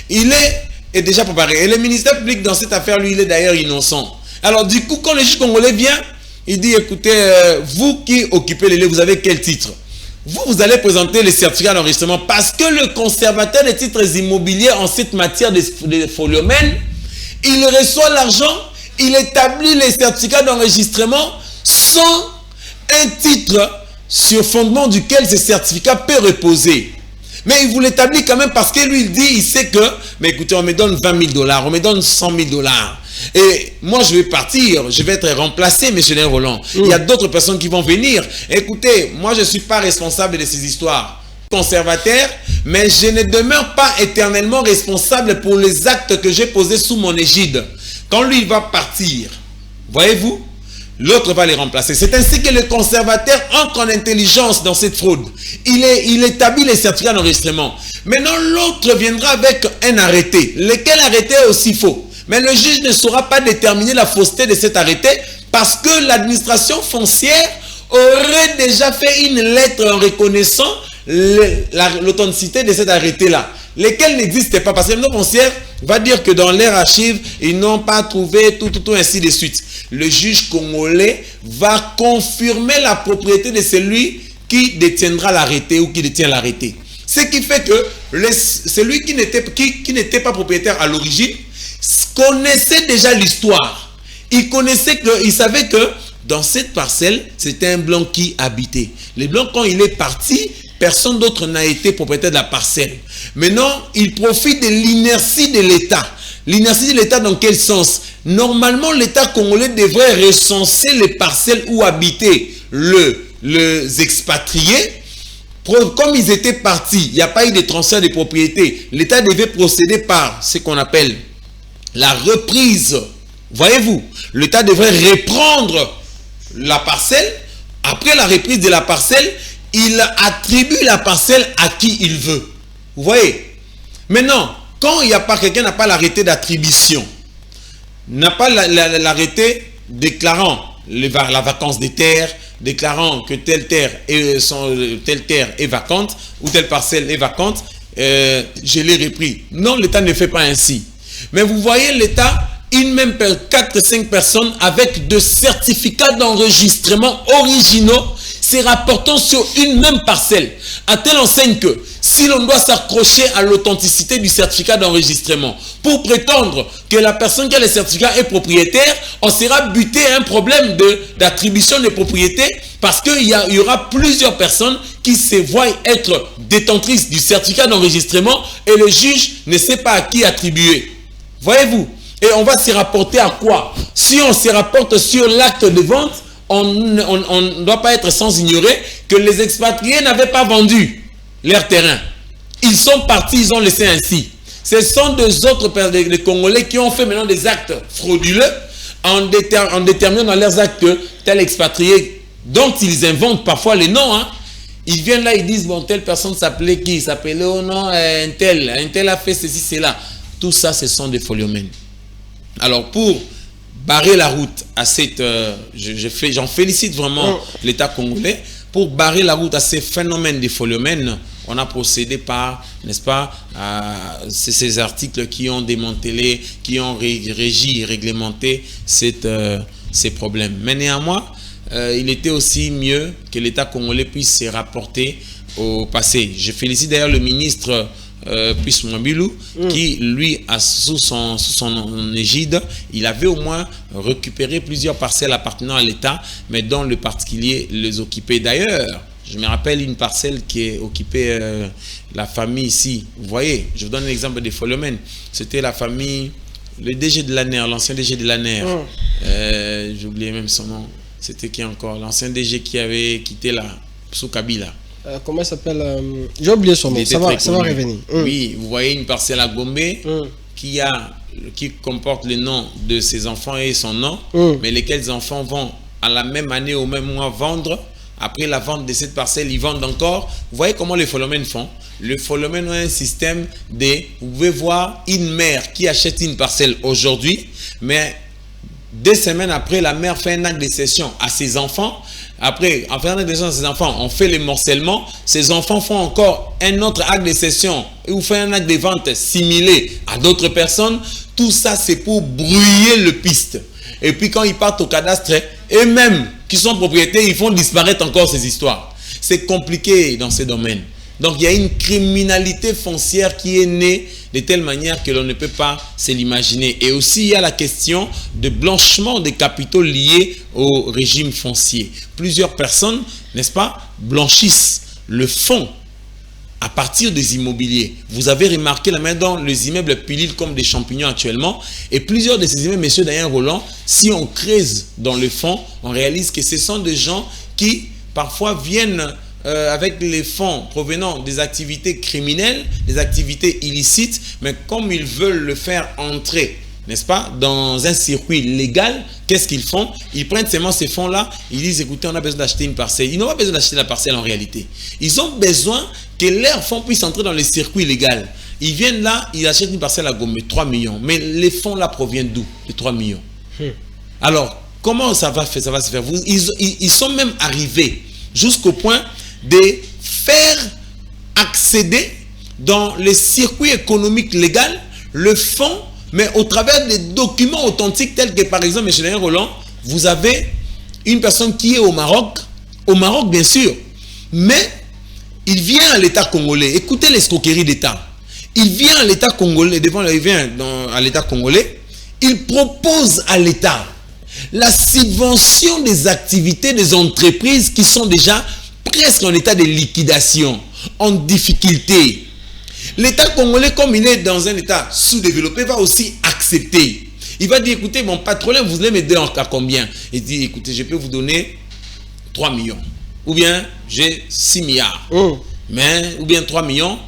Il est déjà préparé. Et le ministère public dans cette affaire, lui, il est d'ailleurs innocent. Alors du coup, quand le juge congolais vient, il dit, écoutez, vous qui occupez les lieux, vous avez quel titre? Vous allez présenter les certificats d'enregistrement parce que le conservateur des titres immobiliers en cette matière de foliomène, il reçoit l'argent, il établit les certificats d'enregistrement sans un titre sur fondement duquel ce certificat peut reposer. Mais il vous l'établit quand même parce que lui, il dit, il sait que, mais écoutez, on me donne 20 000 $, on me donne 100 000 $. Et moi, je vais partir, je vais être remplacé, M. Daniel Roland. Il y a d'autres personnes qui vont venir. Écoutez, moi, je ne suis pas responsable de ces histoires conservateurs, mais je ne demeure pas éternellement responsable pour les actes que j'ai posés sous mon égide. Quand lui, il va partir, voyez-vous, l'autre va les remplacer. C'est ainsi que le conservateur entre en intelligence dans cette fraude. Il établit les certificats d'enregistrement. Maintenant, l'autre viendra avec un arrêté. Lequel arrêté est aussi faux? Mais le juge ne saura pas déterminer la fausseté de cet arrêté parce que l'administration foncière aurait déjà fait une lettre en reconnaissant l'authenticité de cet arrêté-là, lesquels n'existent pas. Parce que l'administration foncière va dire que dans leurs archives, ils n'ont pas trouvé tout, ainsi de suite. Le juge congolais va confirmer la propriété de celui qui détiendra l'arrêté ou qui détient l'arrêté. Ce qui fait que celui qui n'était pas propriétaire à l'origine connaissait déjà l'histoire. Il savait que dans cette parcelle, c'était un blanc qui habitait. Le blanc, quand il est parti, personne d'autre n'a été propriétaire de la parcelle. Maintenant, il profite de l'inertie de l'État. L'inertie de l'État dans quel sens? Normalement, l'État congolais devrait recenser les parcelles où habitaient les expatriés. Comme ils étaient partis, il n'y a pas eu de transfert de propriété. L'État devait procéder par ce qu'on appelle la reprise. Voyez-vous, l'État devrait reprendre la parcelle. Après la reprise de la parcelle, il attribue la parcelle à qui il veut. Vous voyez? Maintenant, quand il n'y a pas, quelqu'un n'a pas l'arrêté d'attribution, n'a pas l'arrêté déclarant la vacance des terres, déclarant que telle terre est vacante ou telle parcelle est vacante, je l'ai repris. Non, l'État ne fait pas ainsi. Mais vous voyez, l'État, une même 4-5 personnes avec de certificats d'enregistrement originaux se rapportant sur une même parcelle, à telle enseigne que si l'on doit s'accrocher à l'authenticité du certificat d'enregistrement pour prétendre que la personne qui a le certificat est propriétaire, on sera buté à un problème d'attribution de propriété parce qu'il y aura plusieurs personnes qui se voient être détentrices du certificat d'enregistrement et le juge ne sait pas à qui attribuer. Voyez-vous? Et on va s'y rapporter à quoi? Si on s'y rapporte sur l'acte de vente, on ne doit pas être sans ignorer que les expatriés n'avaient pas vendu leur terrain. Ils sont partis, ils ont laissé ainsi. Ce sont des autres des Congolais qui ont fait maintenant des actes frauduleux en déterminant dans leurs actes que tel expatrié, dont ils inventent parfois les noms, ils viennent là, ils disent, bon, telle personne s'appelait qui? Il s'appelait, oh non, un tel a fait ceci, cela. Tout ça, ce sont des foliomènes. Alors, pour barrer la route à cette... j'en félicite vraiment l'État congolais. Pour barrer la route à ces phénomènes de foliomènes, on a procédé par, n'est-ce pas, ces articles qui ont démantelé, qui ont régi et réglementé ces problèmes. Mais néanmoins, il était aussi mieux que l'État congolais puisse se rapporter au passé. Je félicite d'ailleurs le ministre Puisse Mwabilou, qui lui, sous son égide, il avait au moins récupéré plusieurs parcelles appartenant à l'État, mais dont le particulier les occupait. D'ailleurs, je me rappelle une parcelle qui est occupée, la famille ici. Vous voyez, je vous donne l'exemple des Folomènes. C'était la famille, le DG de l'ANER, l'ancien DG de l'ANER. J'ai oublié même son nom. C'était qui encore? L'ancien DG qui avait quitté la sous Kabila. Comment il s'appelle? J'ai oublié son nom. Ça va revenir. Oui, vous voyez une parcelle à Gombe qui comporte le nom de ses enfants et son nom, mais lesquels enfants vont à la même année, au même mois, vendre. Après la vente de cette parcelle, ils vendent encore. Vous voyez comment les Folomènes font? Les Folomènes ont un système de... Vous pouvez voir une mère qui achète une parcelle aujourd'hui, mais 2 semaines après, la mère fait un acte de cession à ses enfants. Après, en faisant un acte de cession à ses enfants, on fait les morcellement. Ses enfants font encore un autre acte de cession ou font un acte de vente similé à d'autres personnes. Tout ça, c'est pour brouiller le piste. Et puis quand ils partent au cadastre, eux-mêmes qui sont propriétaires, ils font disparaître encore ces histoires. C'est compliqué dans ces domaines. Donc il y a une criminalité foncière qui est née de telle manière que l'on ne peut pas se l'imaginer. Et aussi il y a la question de blanchiment des capitaux liés au régime foncier. Plusieurs personnes, n'est-ce pas, blanchissent le fonds à partir des immobiliers. Vous avez remarqué la main dans les immeubles pililent comme des champignons actuellement. Et plusieurs de ces immeubles, messieurs Daniel Roland, si on creuse dans le fond, on réalise que ce sont des gens qui parfois viennent avec les fonds provenant des activités criminelles, des activités illicites, mais comme ils veulent le faire entrer, n'est-ce pas, dans un circuit légal, qu'est-ce qu'ils font? Ils prennent seulement ces fonds-là, ils disent, écoutez, on a besoin d'acheter une parcelle. Ils n'ont pas besoin d'acheter la parcelle en réalité. Ils ont besoin que leurs fonds puissent entrer dans le circuit légal. Ils viennent là, ils achètent une parcelle à Gombe, 3 millions. Mais les fonds-là proviennent d'où? Les 3 millions. Alors, comment ça va se faire? Ils sont même arrivés jusqu'au point de faire accéder dans les circuits économiques légaux le fonds, mais au travers des documents authentiques tels que, par exemple, M. Daniel Roland, vous avez une personne qui est au Maroc bien sûr, mais il vient à l'État congolais. Écoutez l'escroquerie d'État. Il vient à l'État congolais, à l'État congolais, il propose à l'État la subvention des activités des entreprises qui sont déjà presque en état de liquidation, en difficulté. L'État congolais, comme il est dans un État sous-développé, va aussi accepter. Il va dire, écoutez, mon patron, vous voulez m'aider à combien? Il dit, écoutez, je peux vous donner 3 millions. Ou bien, j'ai 6 milliards. Ou bien 3 millions.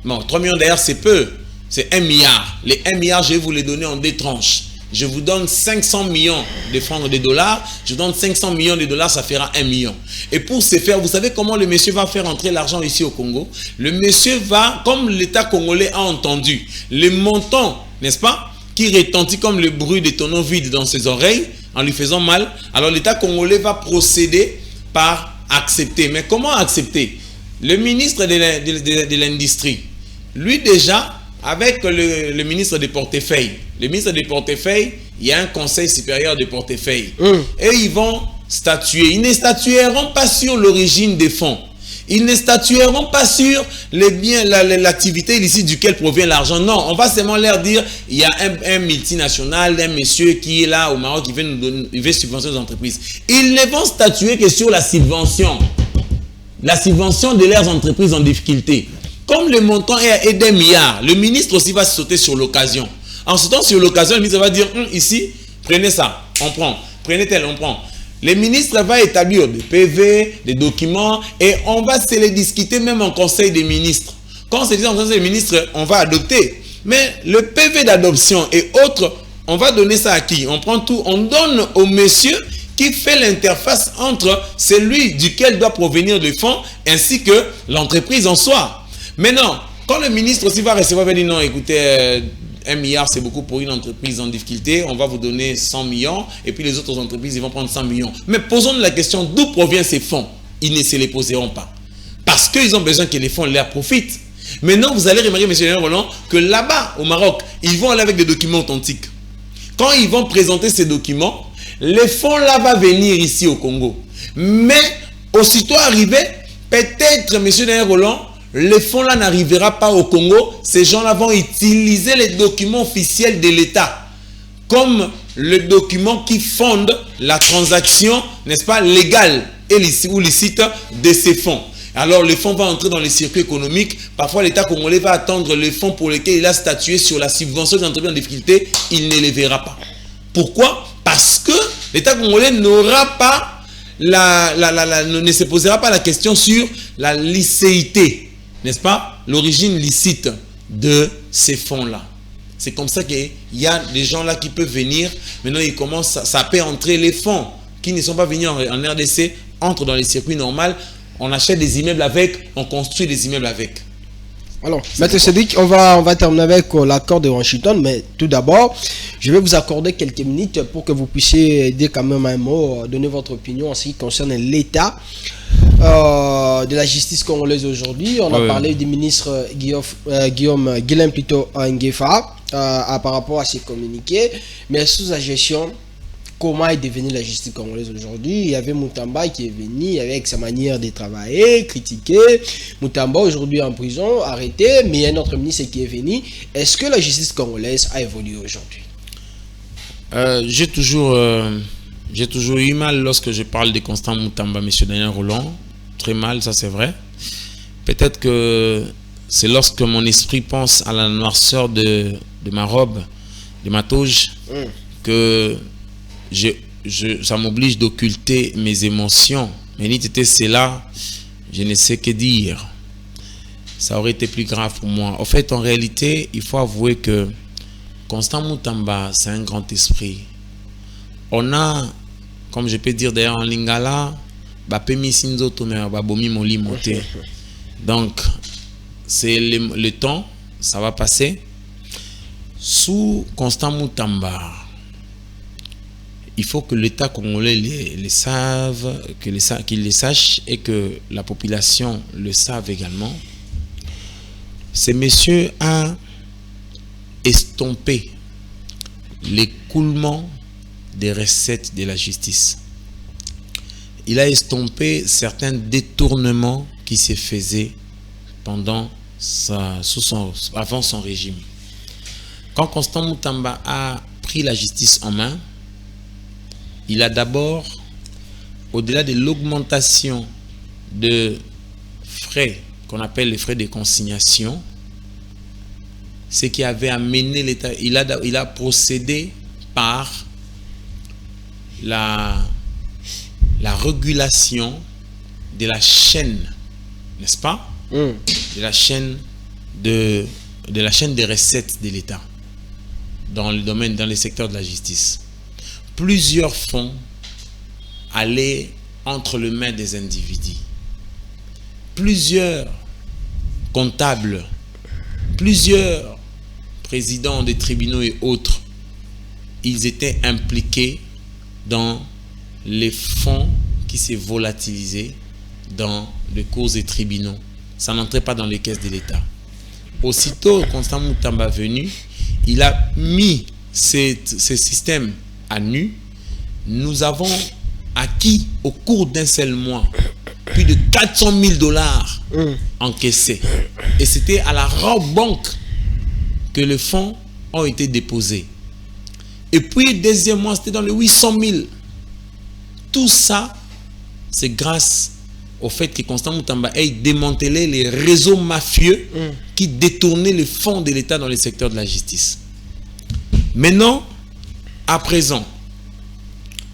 Bon, 3 millions d'ailleurs, c'est peu. C'est 1 milliard. Les 1 milliard, je vais vous les donner en 2 tranches. Je vous donne 500 millions de francs ou de dollars. Je vous donne 500 millions de dollars, ça fera 1 million. Et pour ce faire, vous savez comment le monsieur va faire entrer l'argent ici au Congo? Le monsieur va, comme l'État congolais a entendu, les montants, n'est-ce pas, qui retentit comme le bruit des tonneaux vides dans ses oreilles, en lui faisant mal, alors l'État congolais va procéder par accepter. Mais comment accepter? Le ministre de l'Industrie, lui déjà, avec le ministre des portefeuilles. Le ministre des portefeuilles, il y a un conseil supérieur des portefeuilles. Et ils vont statuer. Ils ne statueront pas sur l'origine des fonds. Ils ne statueront pas sur les biens, l'activité illicite duquel provient l'argent. Non, on va seulement leur dire, il y a un multinational, un monsieur qui est là au Maroc, qui veut subventionner les entreprises. Ils ne vont statuer que sur la subvention. La subvention de leurs entreprises en difficulté. Comme le montant est d'1 milliard, le ministre aussi va sauter sur l'occasion. En sautant sur l'occasion, le ministre va dire, ici, prenez ça, on prend. Prenez tel, on prend. Le ministre va établir des PV, des documents, et on va se les discuter même en conseil des ministres. Quand on se dit en conseil des ministres, on va adopter. Mais le PV d'adoption et autres, on va donner ça à qui? On prend tout, on donne au monsieur qui fait l'interface entre celui duquel doit provenir le fonds ainsi que l'entreprise en soi. Maintenant, quand le ministre aussi va recevoir, il va dire non, écoutez, 1 milliard c'est beaucoup pour une entreprise en difficulté, on va vous donner 100 millions et puis les autres entreprises ils vont prendre 100 millions. Mais posons-nous la question, d'où proviennent ces fonds? Ils ne se les poseront pas. Parce qu'ils ont besoin que les fonds leur profitent. Maintenant, vous allez remarquer, M. Daniel Roland, que là-bas, au Maroc, ils vont aller avec des documents authentiques. Quand ils vont présenter ces documents, les fonds là vont venir ici au Congo. Mais, aussitôt arrivé, peut-être, M. Daniel Roland, le fonds-là n'arrivera pas au Congo, ces gens-là vont utiliser les documents officiels de l'État comme le document qui fonde la transaction, n'est-ce pas, légale et ou licite de ces fonds. Alors le fonds va entrer dans les circuits économiques. Parfois l'État congolais va attendre le fonds pour lequel il a statué sur la subvention des entreprises en difficulté, il ne les verra pas. Pourquoi? Parce que l'État congolais n'aura pas ne se posera pas la question sur la licéité, n'est-ce pas, l'origine licite de ces fonds-là. C'est comme ça qu'il y a des gens là qui peuvent venir. Maintenant, ils commencent, ça peut entrer les fonds qui ne sont pas venus en RDC, entrent dans les circuits normaux. On achète des immeubles avec, on construit des immeubles avec. Alors, Maître Cédric, on va terminer avec l'accord de Washington, mais tout d'abord, je vais vous accorder quelques minutes pour que vous puissiez dire quand même un mot, donner votre opinion en ce qui concerne l'état de la justice congolaise aujourd'hui. On a parlé du ministre Guillaume plutôt Nguefa par rapport à ses communiqués, mais sous sa gestion, comment est devenue la justice congolaise aujourd'hui? Il y avait Moutamba qui est venu avec sa manière de travailler, critiqué. Moutamba aujourd'hui en prison, arrêté, mais il y a un autre ministre qui est venu. Est-ce que la justice congolaise a évolué aujourd'hui? J'ai toujours eu mal lorsque je parle de Constant Moutamba, M. Daniel Roland. Très mal, ça c'est vrai. Peut-être que c'est lorsque mon esprit pense à la noirceur de ma robe, de ma toge, que ça m'oblige d'occulter mes émotions. Mais ni c'était cela, je ne sais que dire. Ça aurait été plus grave pour moi. En fait, en réalité, il faut avouer que Constant Moutamba, c'est un grand esprit. On a, comme je peux dire d'ailleurs en lingala, donc c'est le temps, ça va passer. Sous Constant Moutamba, il faut que l'État congolais les savent, qu'ils les sachent et que la population le sache également. Ce monsieur a estompé l'écoulement des recettes de la justice. Il a estompé certains détournements qui se faisaient pendant avant son régime. Quand Constant Moutamba a pris la justice en main, il a d'abord, au-delà de l'augmentation de frais, qu'on appelle les frais de consignation, ce qui avait amené l'État, il a procédé par la régulation de la chaîne, n'est-ce pas? De la chaîne des recettes de l'État dans le domaine, dans les secteurs de la justice. Plusieurs fonds allaient entre les mains des individus. Plusieurs comptables, plusieurs présidents des tribunaux et autres, ils étaient impliqués dans les fonds qui se volatilisaient dans les cours des tribunaux. Ça n'entrait pas dans les caisses de l'État. Aussitôt, Constant Moutamba venu, il a mis ce système à nu. Nous avons acquis au cours d'un seul mois plus de 400 000 $ encaissés. Et c'était à la Raw Bank que les fonds ont été déposés. Et puis, deuxième mois, c'était dans les 800 000. Tout ça, c'est grâce au fait que Constant Moutamba ait démantelé les réseaux mafieux qui détournaient les fonds de l'État dans le secteur de la justice. Maintenant, à présent,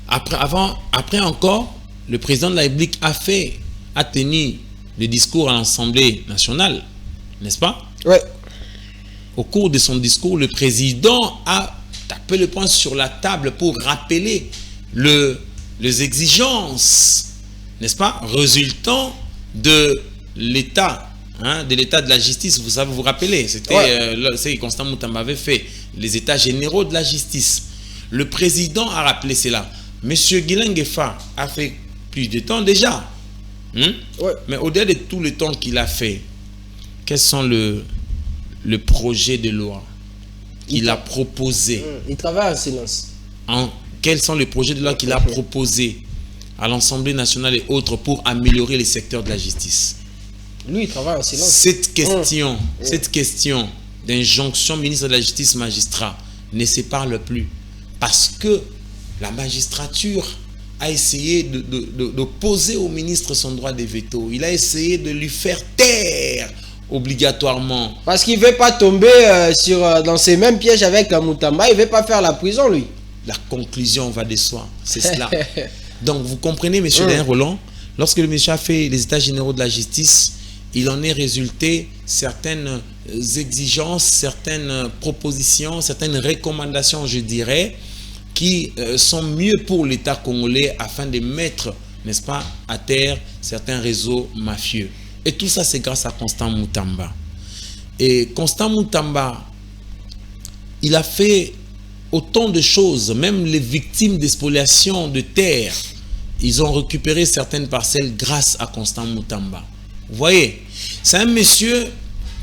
après encore, le président de la République a tenu le discours à l'Assemblée nationale, n'est-ce pas? Ouais. Au cours de son discours, le président a tapé le poing sur la table pour rappeler les exigences, n'est-ce pas, résultant de l'État, de l'État de la justice. Vous savez, vous rappelez, c'était ce que Constant Moutamba avait fait, les États généraux de la justice. Le président a rappelé cela. Monsieur Guillaume Nguefa a fait plus de temps déjà. Mais au-delà de tout le temps qu'il a fait, quels sont le projet de loi qu'il a proposé? Il travaille en silence. Quels sont les projets de loi qu'il a proposés à l'Assemblée nationale et autres pour améliorer les secteurs de la justice? Lui, il travaille en silence. Cette question d'injonction ministre de la Justice magistrat ne se parle plus. Parce que la magistrature a essayé de poser au ministre son droit de veto. Il a essayé de lui faire taire obligatoirement. Parce qu'il ne veut pas tomber dans ces mêmes pièges avec Moutamba. Il ne veut pas faire la prison, lui. La conclusion va de soi. C'est cela. Donc, vous comprenez, M. Daniel Rolland, lorsque le monsieur a fait les états généraux de la justice, il en est résulté certaines exigences, certaines propositions, certaines recommandations, je dirais, qui sont mieux pour l'État congolais afin de mettre, n'est-ce pas, à terre certains réseaux mafieux. Et tout ça, c'est grâce à Constant Moutamba. Et Constant Moutamba, il a fait autant de choses, même les victimes d'expoliation de terre, ils ont récupéré certaines parcelles grâce à Constant Moutamba. Vous voyez, c'est un monsieur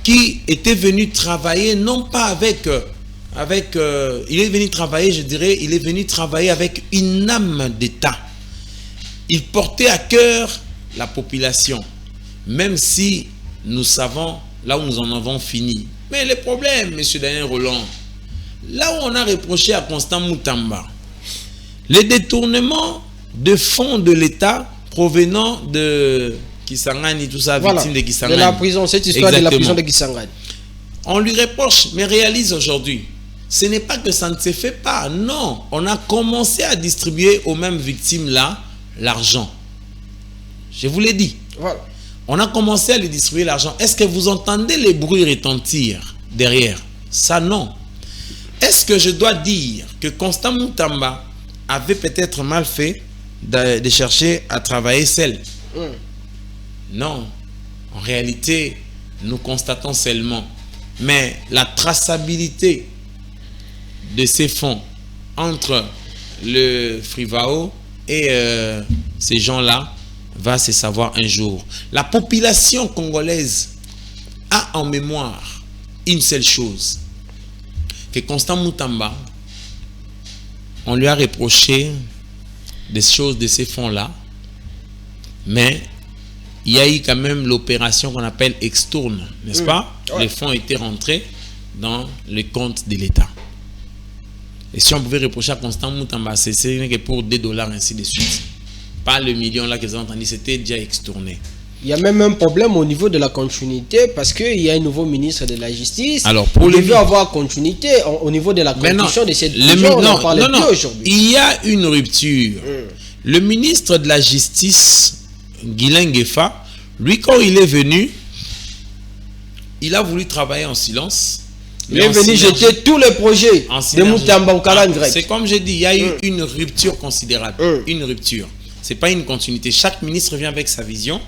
qui était venu travailler, non pas il est venu travailler, je dirais, il est venu travailler avec une âme d'État. Il portait à cœur la population, même si nous savons là où nous en avons fini. Mais le problème, M. Daniel Rolland, là où on a reproché à Constant Moutamba, les détournements de fonds de l'État provenant de Kisangani, tout ça, voilà, victime de Kisangani. De la prison, cette histoire de la prison de Kisangani. On lui reproche, mais réalise aujourd'hui. Ce n'est pas que ça ne se fait pas, non. On a commencé à distribuer aux mêmes victimes-là l'argent. Je vous l'ai dit. Voilà. On a commencé à lui distribuer l'argent. Est-ce que vous entendez les bruits retentir derrière? Ça, non. Est-ce que je dois dire que Constant Moutamba avait peut-être mal fait de chercher à travailler seul? Non. En réalité, nous constatons seulement. Mais la traçabilité de ces fonds entre le Frivao et ces gens-là va se savoir un jour. La population congolaise a en mémoire une seule chose, que Constant Moutamba, on lui a reproché des choses de ces fonds-là, mais il y a eu quand même l'opération qu'on appelle extourne, n'est-ce pas? Ouais. Les fonds étaient rentrés dans le compte de l'État. Et si on pouvait reprocher à Constant Moutamba, c'est que pour $2, ainsi de suite. Pas le million là que vous avez entendu, c'était déjà extourné. Il y a même un problème au niveau de la continuité parce qu'il y a un nouveau ministre de la Justice. Alors, pour il veut avoir continuité au niveau de la conclusion de cette décision. On n'en parlait plus aujourd'hui. Il y a une rupture. Le ministre de la Justice, Guilain Ngefa, lui, quand il est venu, il a voulu travailler en silence. Il est venu jeter tous les projets de Moutamba au Kalan grec. C'est comme j'ai dit, il y a eu une rupture considérable. Une rupture. Ce n'est pas une continuité. Chaque ministre vient avec sa vision.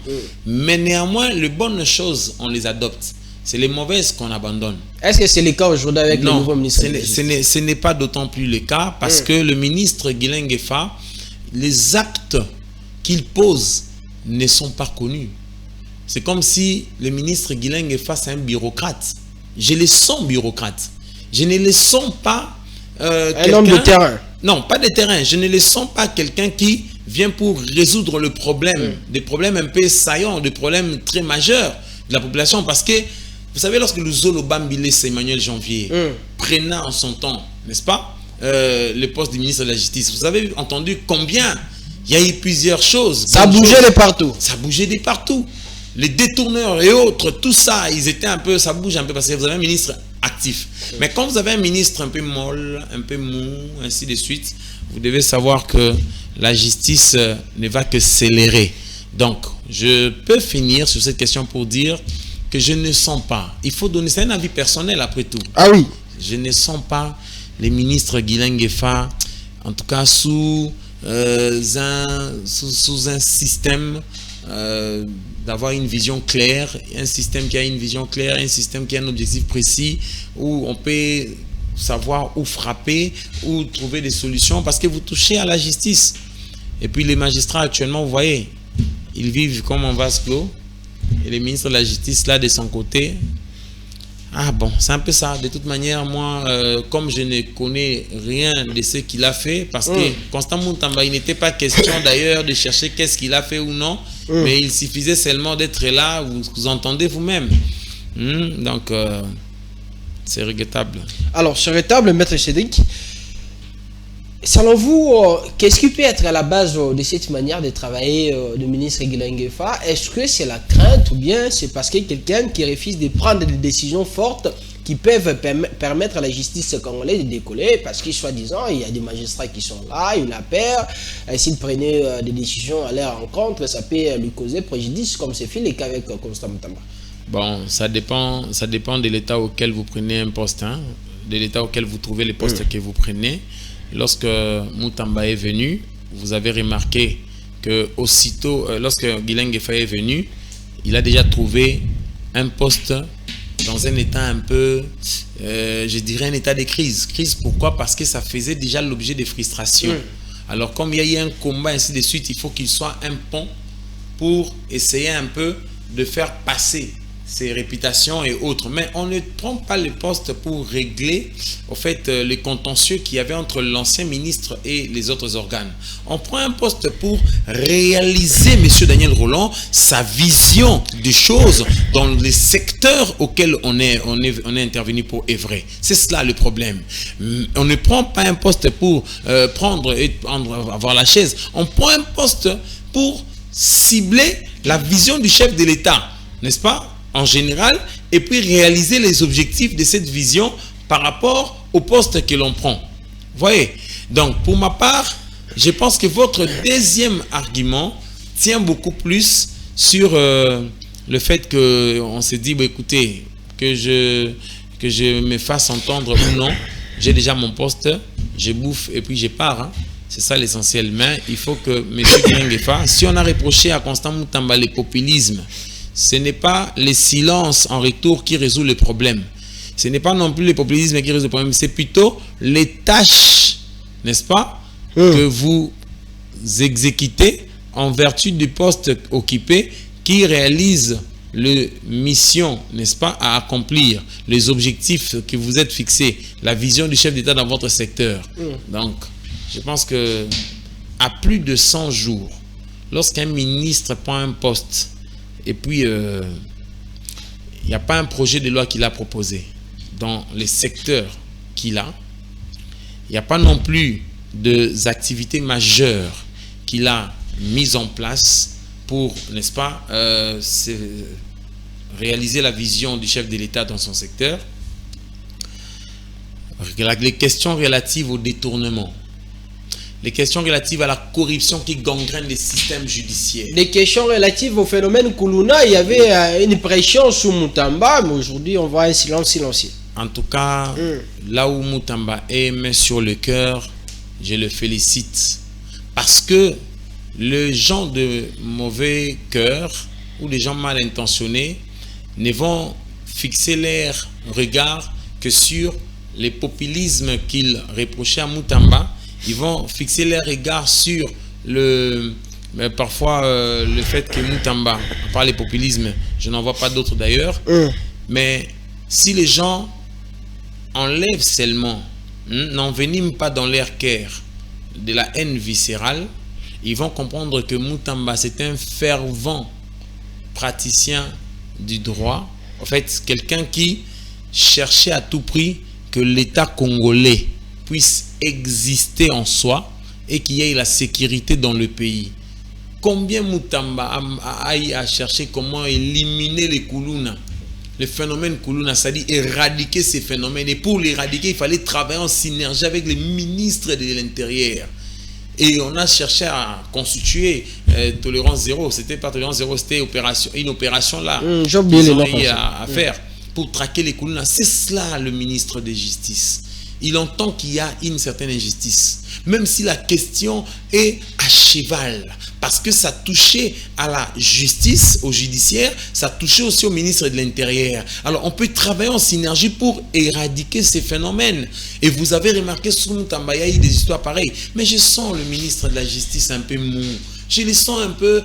Mais néanmoins, les bonnes choses, on les adopte. C'est les mauvaises qu'on abandonne. Est-ce que c'est le cas aujourd'hui avec le nouveau ministre? Ce n'est pas d'autant plus le cas parce que le ministre Guilain Ngefa, les actes qu'il pose ne sont pas connus. C'est comme si le ministre Guilain Ngefa, c'est un bureaucrate. Je le sens bureaucrate. Je ne le sens pas un homme de terrain. Non, pas de terrain. Je ne le sens pas quelqu'un qui vient pour résoudre le problème, des problèmes un peu saillants, des problèmes très majeurs de la population. Parce que, vous savez, lorsque le Zolo Bambile, c'est Emmanuel Janvier, prenant en son temps, n'est-ce pas, le poste du ministre de la Justice, vous avez entendu combien il y a eu plusieurs choses. Ça bougeait de partout. Ça bougeait de partout. Les détourneurs et autres, tout ça, ils étaient un peu, ça bouge un peu parce que vous avez un ministre actif. Mais quand vous avez un ministre un peu molle, un peu mou, ainsi de suite, vous devez savoir que la justice ne va que s'élérer. Donc, je peux finir sur cette question pour dire que je ne sens pas, il faut donner, c'est un avis personnel après tout. Ah oui. Je ne sens pas les ministres Guilain Ngefa, en tout cas sous un système d'avoir une vision claire, un système qui a une vision claire, un système qui a un objectif précis, où on peut savoir où frapper, où trouver des solutions, parce que vous touchez à la justice. Et puis les magistrats actuellement, vous voyez, ils vivent comme en vase clos, et le ministre de la Justice, là, de son côté, Ah bon, c'est un peu ça. De toute manière, moi, comme je ne connais rien de ce qu'il a fait, parce que Constant Moutamba, il n'était pas question d'ailleurs de chercher qu'est-ce qu'il a fait ou non, mais il suffisait seulement d'être là, vous entendez vous-même. Donc, c'est regrettable. Alors, c'est regrettable, Maître Cédric. Selon vous, qu'est-ce qui peut être à la base de cette manière de travailler du ministre Guilain Ngefa? Est-ce que c'est la crainte ou bien c'est parce que quelqu'un qui refuse de prendre des décisions fortes qui peuvent permettre à la justice congolaise de décoller parce que, soi-disant, il y a des magistrats qui sont là, ils la perdent. S'ils prenaient des décisions à leur rencontre, ça peut lui causer préjudice, comme c'est fait le cas avec Constant Moutamba. Bon, ça dépend de l'état auquel vous prenez un poste, hein, de l'état auquel vous trouvez les postes que vous prenez. Lorsque Moutamba est venu, vous avez remarqué que aussitôt, lorsque Guilain Ngefa est venu, il a déjà trouvé un poste dans un état un peu, je dirais un état de crise. Crise pourquoi? Parce que ça faisait déjà l'objet de frustration. Alors comme il y a eu un combat, ainsi de suite, il faut qu'il soit un pont pour essayer un peu de faire passer ses réputations et autres. Mais on ne prend pas le poste pour régler au fait les contentieux qu'il y avait entre l'ancien ministre et les autres organes. On prend un poste pour réaliser, M. Daniel Rolland, sa vision des choses dans les secteurs auxquels on est intervenu pour œuvrer. C'est cela le problème. On ne prend pas un poste pour avoir la chaise. On prend un poste pour cibler la vision du chef de l'État, n'est-ce pas? En général, et puis réaliser les objectifs de cette vision par rapport au poste que l'on prend. Vous voyez? Donc, pour ma part, je pense que votre deuxième argument tient beaucoup plus sur le fait qu'on se dit, bah, écoutez, que je me fasse entendre ou non, j'ai déjà mon poste, je bouffe et puis je pars. Hein. C'est ça l'essentiel. Mais il faut que M. Guilain Ngefa, si on a reproché à Constant Moutamba le populisme, ce n'est pas le silence en retour qui résout le problème. Ce n'est pas non plus le populisme qui résout le problème. C'est plutôt les tâches, n'est-ce pas, que vous exécutez en vertu du poste occupé qui réalise la mission, n'est-ce pas, à accomplir, les objectifs que vous êtes fixés, la vision du chef d'État dans votre secteur. Donc, je pense que à plus de 100 jours, lorsqu'un ministre prend un poste, et puis, il n'y a pas un projet de loi qu'il a proposé dans les secteurs qu'il a. Il n'y a pas non plus des activités majeures qu'il a mises en place pour, n'est-ce pas, réaliser la vision du chef de l'État dans son secteur. Les questions relatives au détournement. Les questions relatives à la corruption qui gangrène les systèmes judiciaires. Les questions relatives au phénomène Koulouna, il y avait une pression sous Moutamba, mais aujourd'hui on voit un silence silencieux. En tout cas, là où Moutamba est mis sur le cœur, je le félicite. Parce que les gens de mauvais cœur ou les gens mal intentionnés ne vont fixer leur regard que sur les populismes qu'ils reprochaient à Moutamba. Ils vont fixer leur regard sur parfois le fait que Moutamba, à part les populismes, je n'en vois pas d'autres d'ailleurs, mais si les gens enlèvent seulement, n'enveniment pas dans leur cœur de la haine viscérale, ils vont comprendre que Moutamba, c'est un fervent praticien du droit, en fait, quelqu'un qui cherchait à tout prix que l'État congolais puisse exister en soi et qu'il y ait la sécurité dans le pays. Combien Moutamba a cherché comment éliminer les Koulouna, le phénomène Koulouna, c'est-à-dire éradiquer ces phénomènes. Et pour l'éradiquer, il fallait travailler en synergie avec les ministres de l'Intérieur. Et on a cherché à constituer Tolérance Zéro. C'était pas Tolérance Zéro, c'était une opération là j'ai oublié les noms à faire pour traquer les Koulouna. C'est cela le ministre de Justice. Il entend qu'il y a une certaine injustice, même si la question est à cheval, parce que ça touchait à la justice, au judiciaire, ça touchait aussi au ministre de l'Intérieur. Alors on peut travailler en synergie pour éradiquer ces phénomènes. Et vous avez remarqué sous Moutamba, il y a eu des histoires pareilles, mais je sens le ministre de la Justice un peu mou. Je le sens un peu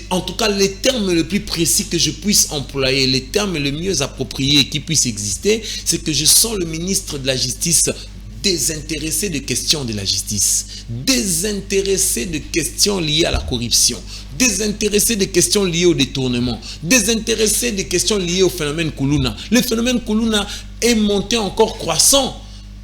en tout cas, les termes les plus précis que je puisse employer, les termes les mieux appropriés qui puissent exister, c'est que je sens le ministre de la Justice désintéressé des questions de la justice, désintéressé de questions liées à la corruption, désintéressé des questions liées au détournement, désintéressé des questions liées au phénomène Koulouna. Le phénomène Koulouna est monté encore croissant.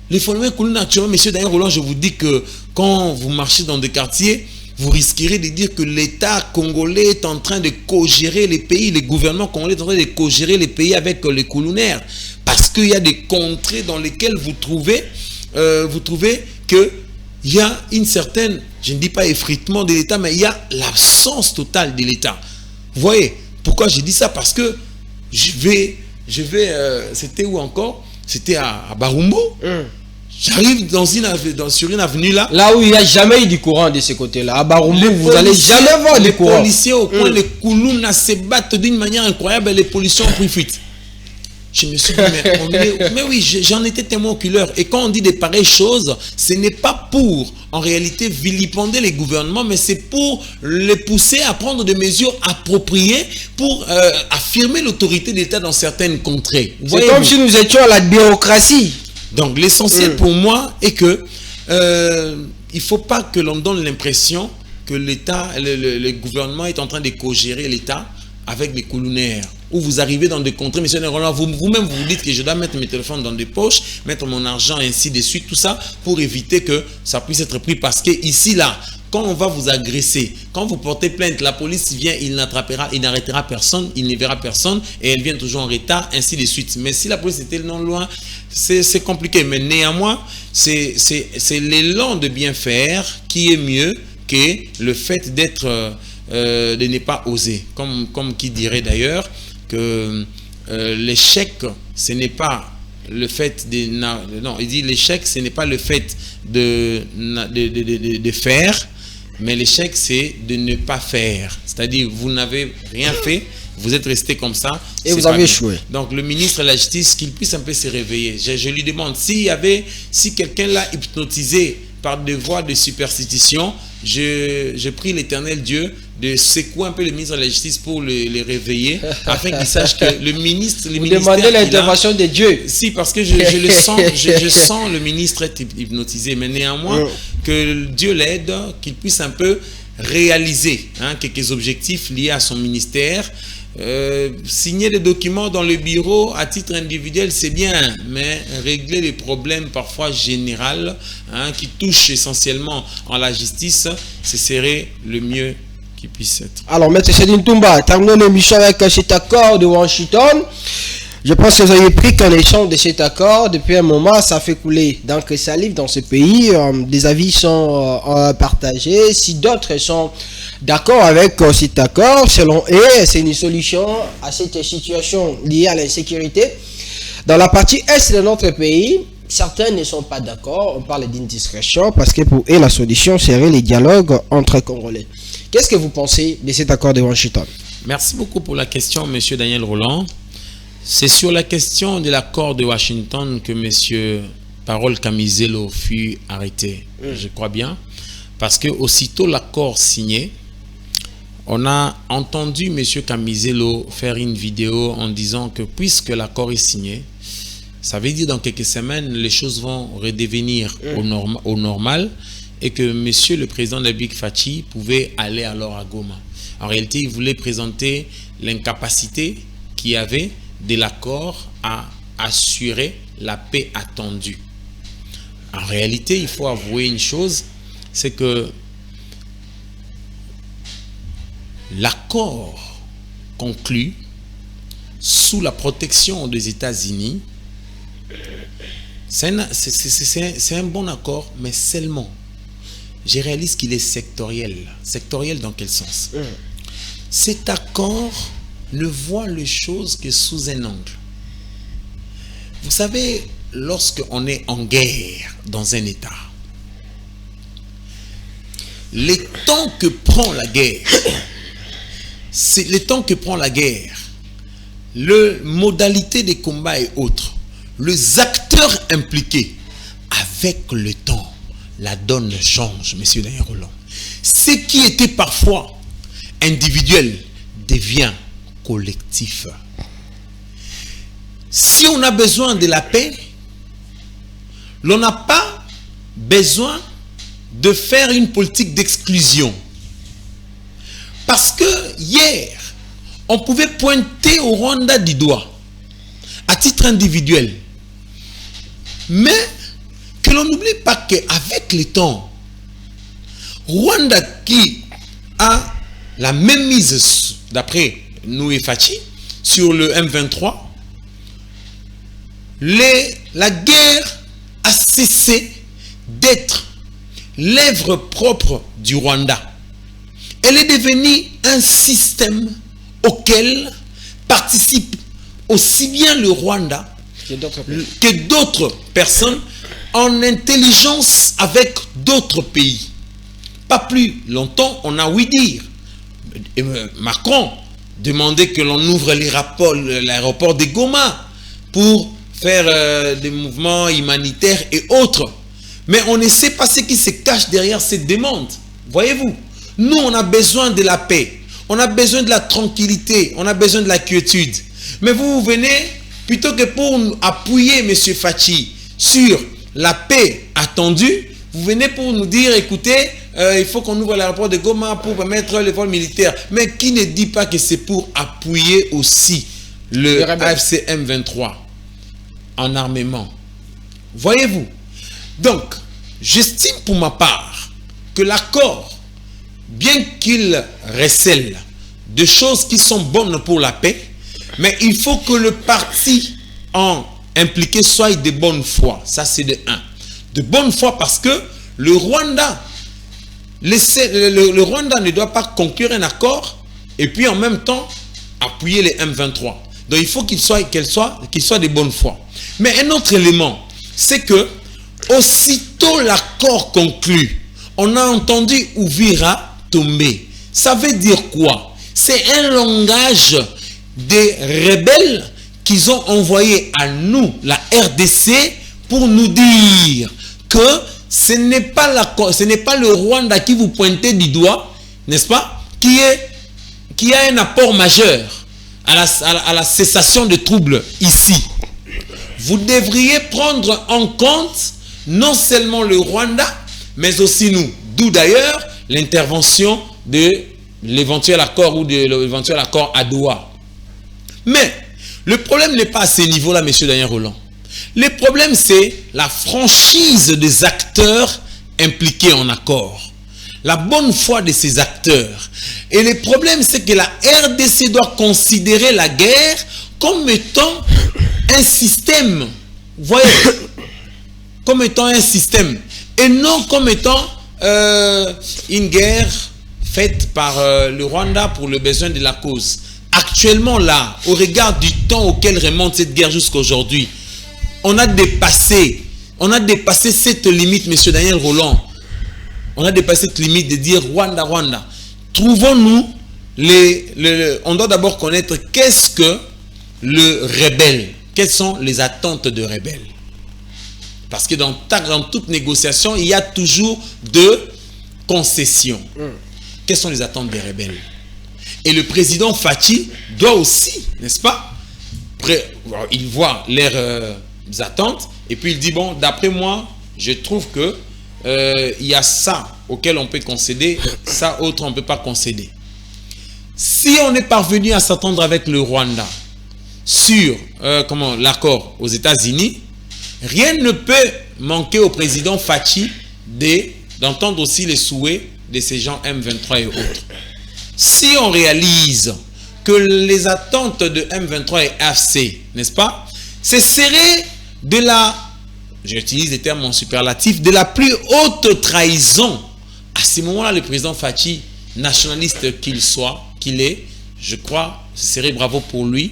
Le phénomène Koulouna, actuellement, monsieur Daniel Roland, je vous dis que quand vous marchez dans des quartiers, vous risquerez de dire que l'État congolais est en train de co-gérer les pays, le gouvernement congolais est en train de co-gérer les pays avec les Koulounaires. Parce qu'il y a des contrées dans lesquelles vous trouvez qu'il y a une certaine, je ne dis pas effritement de l'État, mais il y a l'absence totale de l'État. Vous voyez, pourquoi je dis ça? Parce que c'était où encore? C'était à Barumbo. J'arrive sur une avenue là. Là où il n'y a jamais eu du courant de ce côté-là. À Barumbo, vous n'allez jamais voir du courant. Les policiers au coin, les Koulouna se battent d'une manière incroyable et les policiers ont pris fuite. Je me suis dit, mais oui, j'en étais témoin oculaire. Et quand on dit de pareilles choses, ce n'est pas pour, en réalité, vilipender les gouvernements, mais c'est pour les pousser à prendre des mesures appropriées pour affirmer l'autorité de l'État dans certaines contrées. C'est comme si nous étions à la bureaucratie. Donc, l'essentiel pour moi est que il ne faut pas que l'on donne l'impression que l'État, le gouvernement est en train de co-gérer l'État avec les Koulounaires. Où vous arrivez dans des contrées, monsieur Roland, vous-même vous dites que je dois mettre mes téléphones dans des poches, mettre mon argent ainsi de suite, tout ça, pour éviter que ça puisse être pris. Parce que ici, là, quand on va vous agresser, quand vous portez plainte, la police vient, il n'arrêtera personne, il ne verra personne, et elle vient toujours en retard, ainsi de suite. Mais si la police était non loin, c'est compliqué. Mais néanmoins, c'est l'élan de bien faire qui est mieux que le fait d'être, de ne pas oser. Comme qui dirait d'ailleurs, que l'échec, ce n'est pas le fait de... Non, il dit l'échec, ce n'est pas le fait de faire, mais l'échec, c'est de ne pas faire. C'est-à-dire, vous n'avez rien fait, vous êtes resté comme ça. Et vous avez échoué. Donc, le ministre de la Justice, qu'il puisse un peu se réveiller. Je lui demande, si quelqu'un l'a hypnotisé par des voies de superstition, je prie l'Éternel Dieu de secouer un peu le ministre de la Justice pour les réveiller, afin qu'il sache que le ministre... Vous demandez l'intervention de Dieu. Si, parce que je le sens, je sens le ministre être hypnotisé, mais néanmoins, que Dieu l'aide, qu'il puisse un peu réaliser quelques objectifs liés à son ministère. Signer des documents dans le bureau à titre individuel, c'est bien, mais régler les problèmes parfois généraux qui touchent essentiellement en la justice, ce serait le mieux qui puisse être. Alors, Maître Céline Toumba, terminons l'émission avec cet accord de Washington. Je pense que vous avez pris connaissance de cet accord. Depuis un moment, ça fait couler d'encre salive dans ce pays. Des avis sont partagés. Si d'autres sont d'accord avec cet accord, selon eux, c'est une solution à cette situation liée à l'insécurité. Dans la partie est de notre pays, certains ne sont pas d'accord. On parle d'indiscrétion parce que pour eux, la solution serait les dialogues entre Congolais. Qu'est-ce que vous pensez de cet accord de Washington? Merci beaucoup pour la question, monsieur Daniel Roland. C'est sur la question de l'accord de Washington que monsieur Parole Kamizelo fut arrêté. Je crois bien. Parce que aussitôt l'accord signé, on a entendu monsieur Kamizelo faire une vidéo en disant que puisque l'accord est signé, ça veut dire dans quelques semaines, les choses vont redevenir au normal et que monsieur le président de la République Fachi pouvait aller alors à Goma. En réalité, il voulait présenter l'incapacité qu'il y avait de l'accord à assurer la paix attendue. En réalité, il faut avouer une chose, c'est que l'accord conclu sous la protection des États-Unis, c'est un bon accord, mais seulement, je réalise qu'il est sectoriel. Sectoriel dans quel sens? Cet accord ne voit les choses que sous un angle. Vous savez, lorsqu'on est en guerre dans un État, les temps que prend la guerre, c'est les temps que prend la guerre, les modalités des combats et autres, les acteurs impliqués, avec le temps, la donne change, monsieur Daniel Roland. Ce qui était parfois individuel devient collectif. Si on a besoin de la paix, l'on n'a pas besoin de faire une politique d'exclusion. Parce que hier, on pouvait pointer au Rwanda du doigt, à titre individuel. Mais que l'on n'oublie pas qu'avec le temps, Rwanda qui a la même mise, d'après nous et Fachi, sur le M23, la guerre a cessé d'être l'œuvre propre du Rwanda. Elle est devenue un système auquel participent aussi bien le Rwanda que d'autres personnes en intelligence avec d'autres pays. Pas plus longtemps, on a ouï dire, Macron demandait que l'on ouvre l'aéroport de Goma pour faire des mouvements humanitaires et autres. Mais on ne sait pas ce qui se cache derrière cette demande. Voyez-vous, nous on a besoin de la paix, on a besoin de la tranquillité, on a besoin de la quiétude. Mais vous venez, plutôt que pour appuyer M. Fachi sur la paix attendue, vous venez pour nous dire, écoutez, il faut qu'on ouvre l'aéroport de Goma pour permettre les vols militaires. Mais qui ne dit pas que c'est pour appuyer aussi le AFC M23 en armement? Voyez-vous? Donc, j'estime pour ma part que l'accord, bien qu'il recèle des choses qui sont bonnes pour la paix, mais il faut que le parti impliqué soit de bonne foi. Ça, c'est de un. De bonne foi parce que le Rwanda, le Rwanda ne doit pas conclure un accord et puis en même temps appuyer les M23. Donc, il faut qu'il soit de bonne foi. Mais un autre élément, c'est que aussitôt l'accord conclu, on a entendu Uvira tomber. Ça veut dire quoi? C'est un langage des rebelles qu'ils ont envoyé à nous, la RDC, pour nous dire que ce n'est pas le Rwanda qui vous pointez du doigt, n'est-ce pas, qui a un apport majeur à la cessation de troubles ici. Vous devriez prendre en compte non seulement le Rwanda, mais aussi nous. D'où d'ailleurs l'intervention de l'éventuel accord ou de l'éventuel accord à Doha. Mais le problème n'est pas à ce niveau-là, M. Daniel Roland. Le problème, c'est la franchise des acteurs impliqués en accord. La bonne foi de ces acteurs. Et le problème, c'est que la RDC doit considérer la guerre comme étant un système. Vous voyez? Comme étant un système. Et non comme étant une guerre faite par le Rwanda pour le besoin de la cause. Actuellement là, au regard du temps auquel remonte cette guerre jusqu'à aujourd'hui, on a dépassé cette limite, M. Daniel Roland. On a dépassé cette limite de dire Rwanda, Rwanda. Trouvons-nous, on doit d'abord connaître qu'est-ce que le rebelle, quelles sont les attentes de rebelles. Parce que dans toute négociation, il y a toujours deux concessions. Quelles sont les attentes des rebelles? Et le président Fachi doit aussi, n'est-ce pas, il voit leurs attentes et puis il dit, bon, d'après moi, je trouve que il y a ça auquel on peut concéder, ça autre on ne peut pas concéder. Si on est parvenu à s'entendre avec le Rwanda sur l'accord aux États-Unis, rien ne peut manquer au président Fachi d'entendre aussi les souhaits de ces gens M23 et autres. Si on réalise que les attentes de M23 et AFC, n'est-ce pas, ce serait j'utilise des termes en superlatif, de la plus haute trahison. À ce moment-là, le président Fachi, nationaliste qu'il est, je crois, ce serait bravo pour lui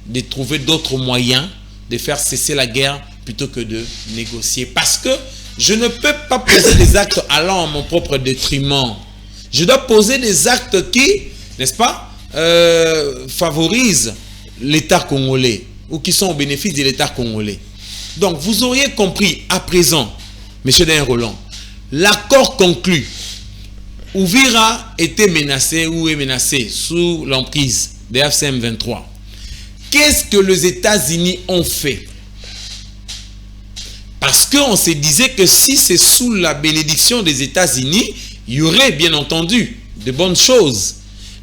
de trouver d'autres moyens de faire cesser la guerre plutôt que de négocier. Parce que je ne peux pas poser des actes allant à mon propre détriment. Je dois poser des actes qui, n'est-ce pas, favorisent l'État congolais ou qui sont au bénéfice de l'État congolais. Donc, vous auriez compris à présent, M. Daniel Roland, l'accord conclu Uvira était menacé ou est menacé sous l'emprise des FCM 23. Qu'est-ce que les États-Unis ont fait? Parce qu'on se disait que si c'est sous la bénédiction des États-Unis, il y aurait bien entendu de bonnes choses.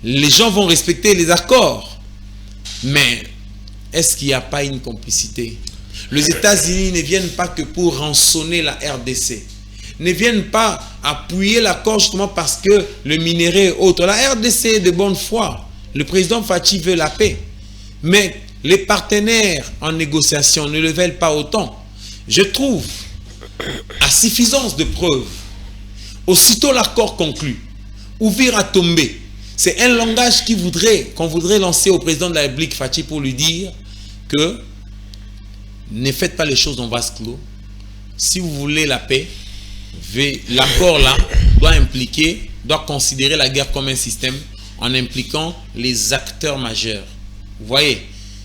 Les gens vont respecter les accords. Mais est-ce qu'il n'y a pas une complicité? Les États-Unis ne viennent pas que pour rançonner la RDC. Ne viennent pas appuyer l'accord justement parce que le minerai est autre. La RDC est de bonne foi. Le président Fachi veut la paix. Mais les partenaires en négociation ne le veulent pas autant. Je trouve, à suffisance de preuves, aussitôt l'accord conclu, Uvira tombé, c'est un langage qu'on voudrait lancer au président de la République Fachi pour lui dire que ne faites pas les choses en vase clos. Si vous voulez la paix, l'accord là doit considérer la guerre comme un système en impliquant les acteurs majeurs. Vous voyez,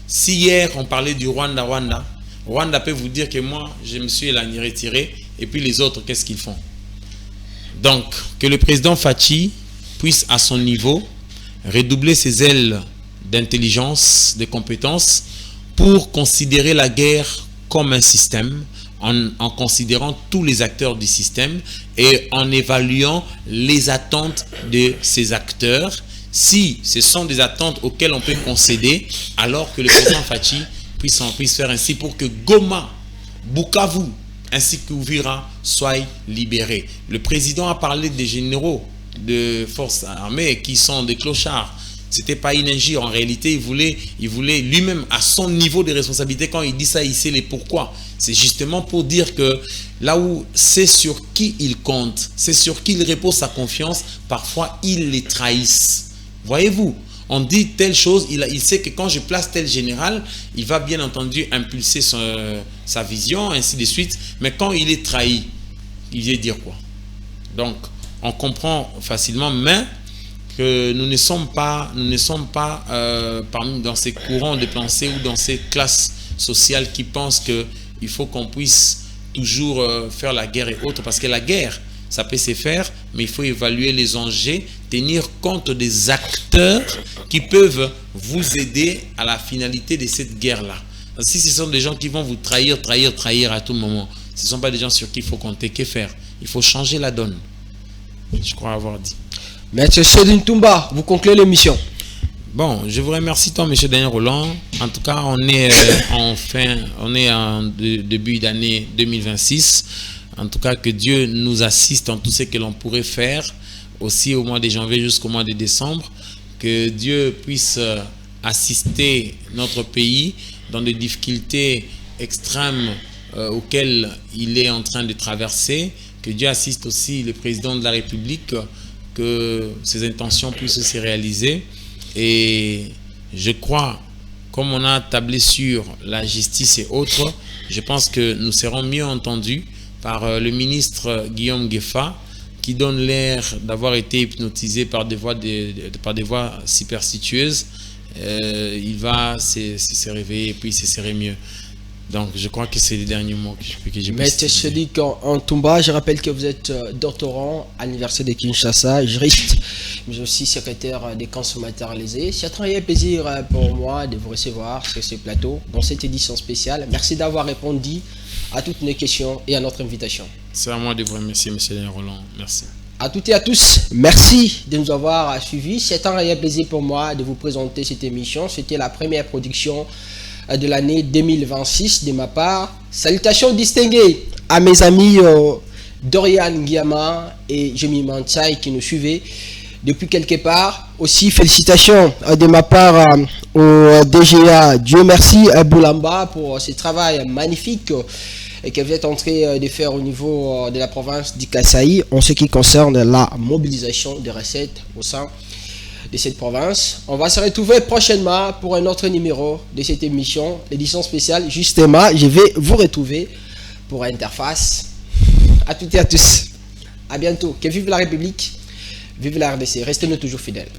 si hier on parlait du Rwanda peut vous dire que moi, je me suis retiré, et puis les autres, qu'est-ce qu'ils font? Donc, que le président Fachi puisse, à son niveau, redoubler ses ailes d'intelligence, de compétences, pour considérer la guerre comme un système, en considérant tous les acteurs du système, et en évaluant les attentes de ces acteurs. Si ce sont des attentes auxquelles on peut concéder, alors que le président Fachi puisse faire ainsi pour que Goma, Bukavu, ainsi qu'Uvira soient libérés. Le président a parlé des généraux de forces armées qui sont des clochards. Ce n'était pas une injure. En réalité, il voulait lui-même, à son niveau de responsabilité, quand il dit ça, il sait les pourquoi. C'est justement pour dire que là où c'est sur qui il compte, c'est sur qui il repose sa confiance, parfois ils les trahissent. Voyez-vous, on dit telle chose, il sait que quand je place tel général, il va bien entendu impulser sa vision, ainsi de suite. Mais quand il est trahi, il vient dire quoi? Donc, on comprend facilement, mais que nous ne sommes pas parmi dans ces courants de pensée ou dans ces classes sociales qui pensent qu'il faut qu'on puisse toujours faire la guerre et autres. Parce que la guerre, ça peut se faire, mais il faut évaluer les enjeux, tenir compte des acteurs qui peuvent vous aider à la finalité de cette guerre-là. Si ce sont des gens qui vont vous trahir à tout moment, ce ne sont pas des gens sur qui il faut compter. Que faire? Il faut changer la donne. Je crois avoir dit. Maître Sedin Toumba, vous concluez l'émission. Bon, je vous remercie, toi, M. Daniel Roland. En tout cas, on est en début d'année 2026. En tout cas, que Dieu nous assiste dans tout ce que l'on pourrait faire, aussi au mois de janvier jusqu'au mois de décembre. Que Dieu puisse assister notre pays dans des difficultés extrêmes auxquelles il est en train de traverser. Que Dieu assiste aussi le président de la République, que ses intentions puissent se réaliser. Et je crois, comme on a tablé sur la justice et autres, je pense que nous serons mieux entendus par le ministre Guillaume Gueffa, qui donne l'air d'avoir été hypnotisé par des voix superstitieuses. Il va se réveiller et puis se serait mieux. Donc je crois que c'est les derniers mots que j'ai Maître Sedin Toumba, je rappelle que vous êtes doctorant à l'université de Kinshasa, juriste, mais aussi secrétaire des consommateurs lésés. C'est un très plaisir pour moi de vous recevoir sur ce plateau dans cette édition spéciale. Merci d'avoir répondu à toutes nos questions et à notre invitation. C'est à moi de vous remercier, M. Daniel Roland. Merci. À toutes et à tous, merci de nous avoir suivis. C'est un réel plaisir pour moi de vous présenter cette émission. C'était la première production de l'année 2026 de ma part. Salutations distinguées à mes amis Dorian Guillama et Jemi Manchai qui nous suivaient depuis quelque part. Aussi félicitations de ma part au DGA Dieu merci Boulamba pour ce travail magnifique que vous êtes en train de faire au niveau de la province du Kasaï en ce qui concerne la mobilisation des recettes au sein de cette province. On va se retrouver prochainement pour un autre numéro de cette émission, l'édition spéciale. Justement, je vais vous retrouver pour Interface. À toutes et à tous. À bientôt. Que vive la République, vive la RDC. Restez-nous toujours fidèles.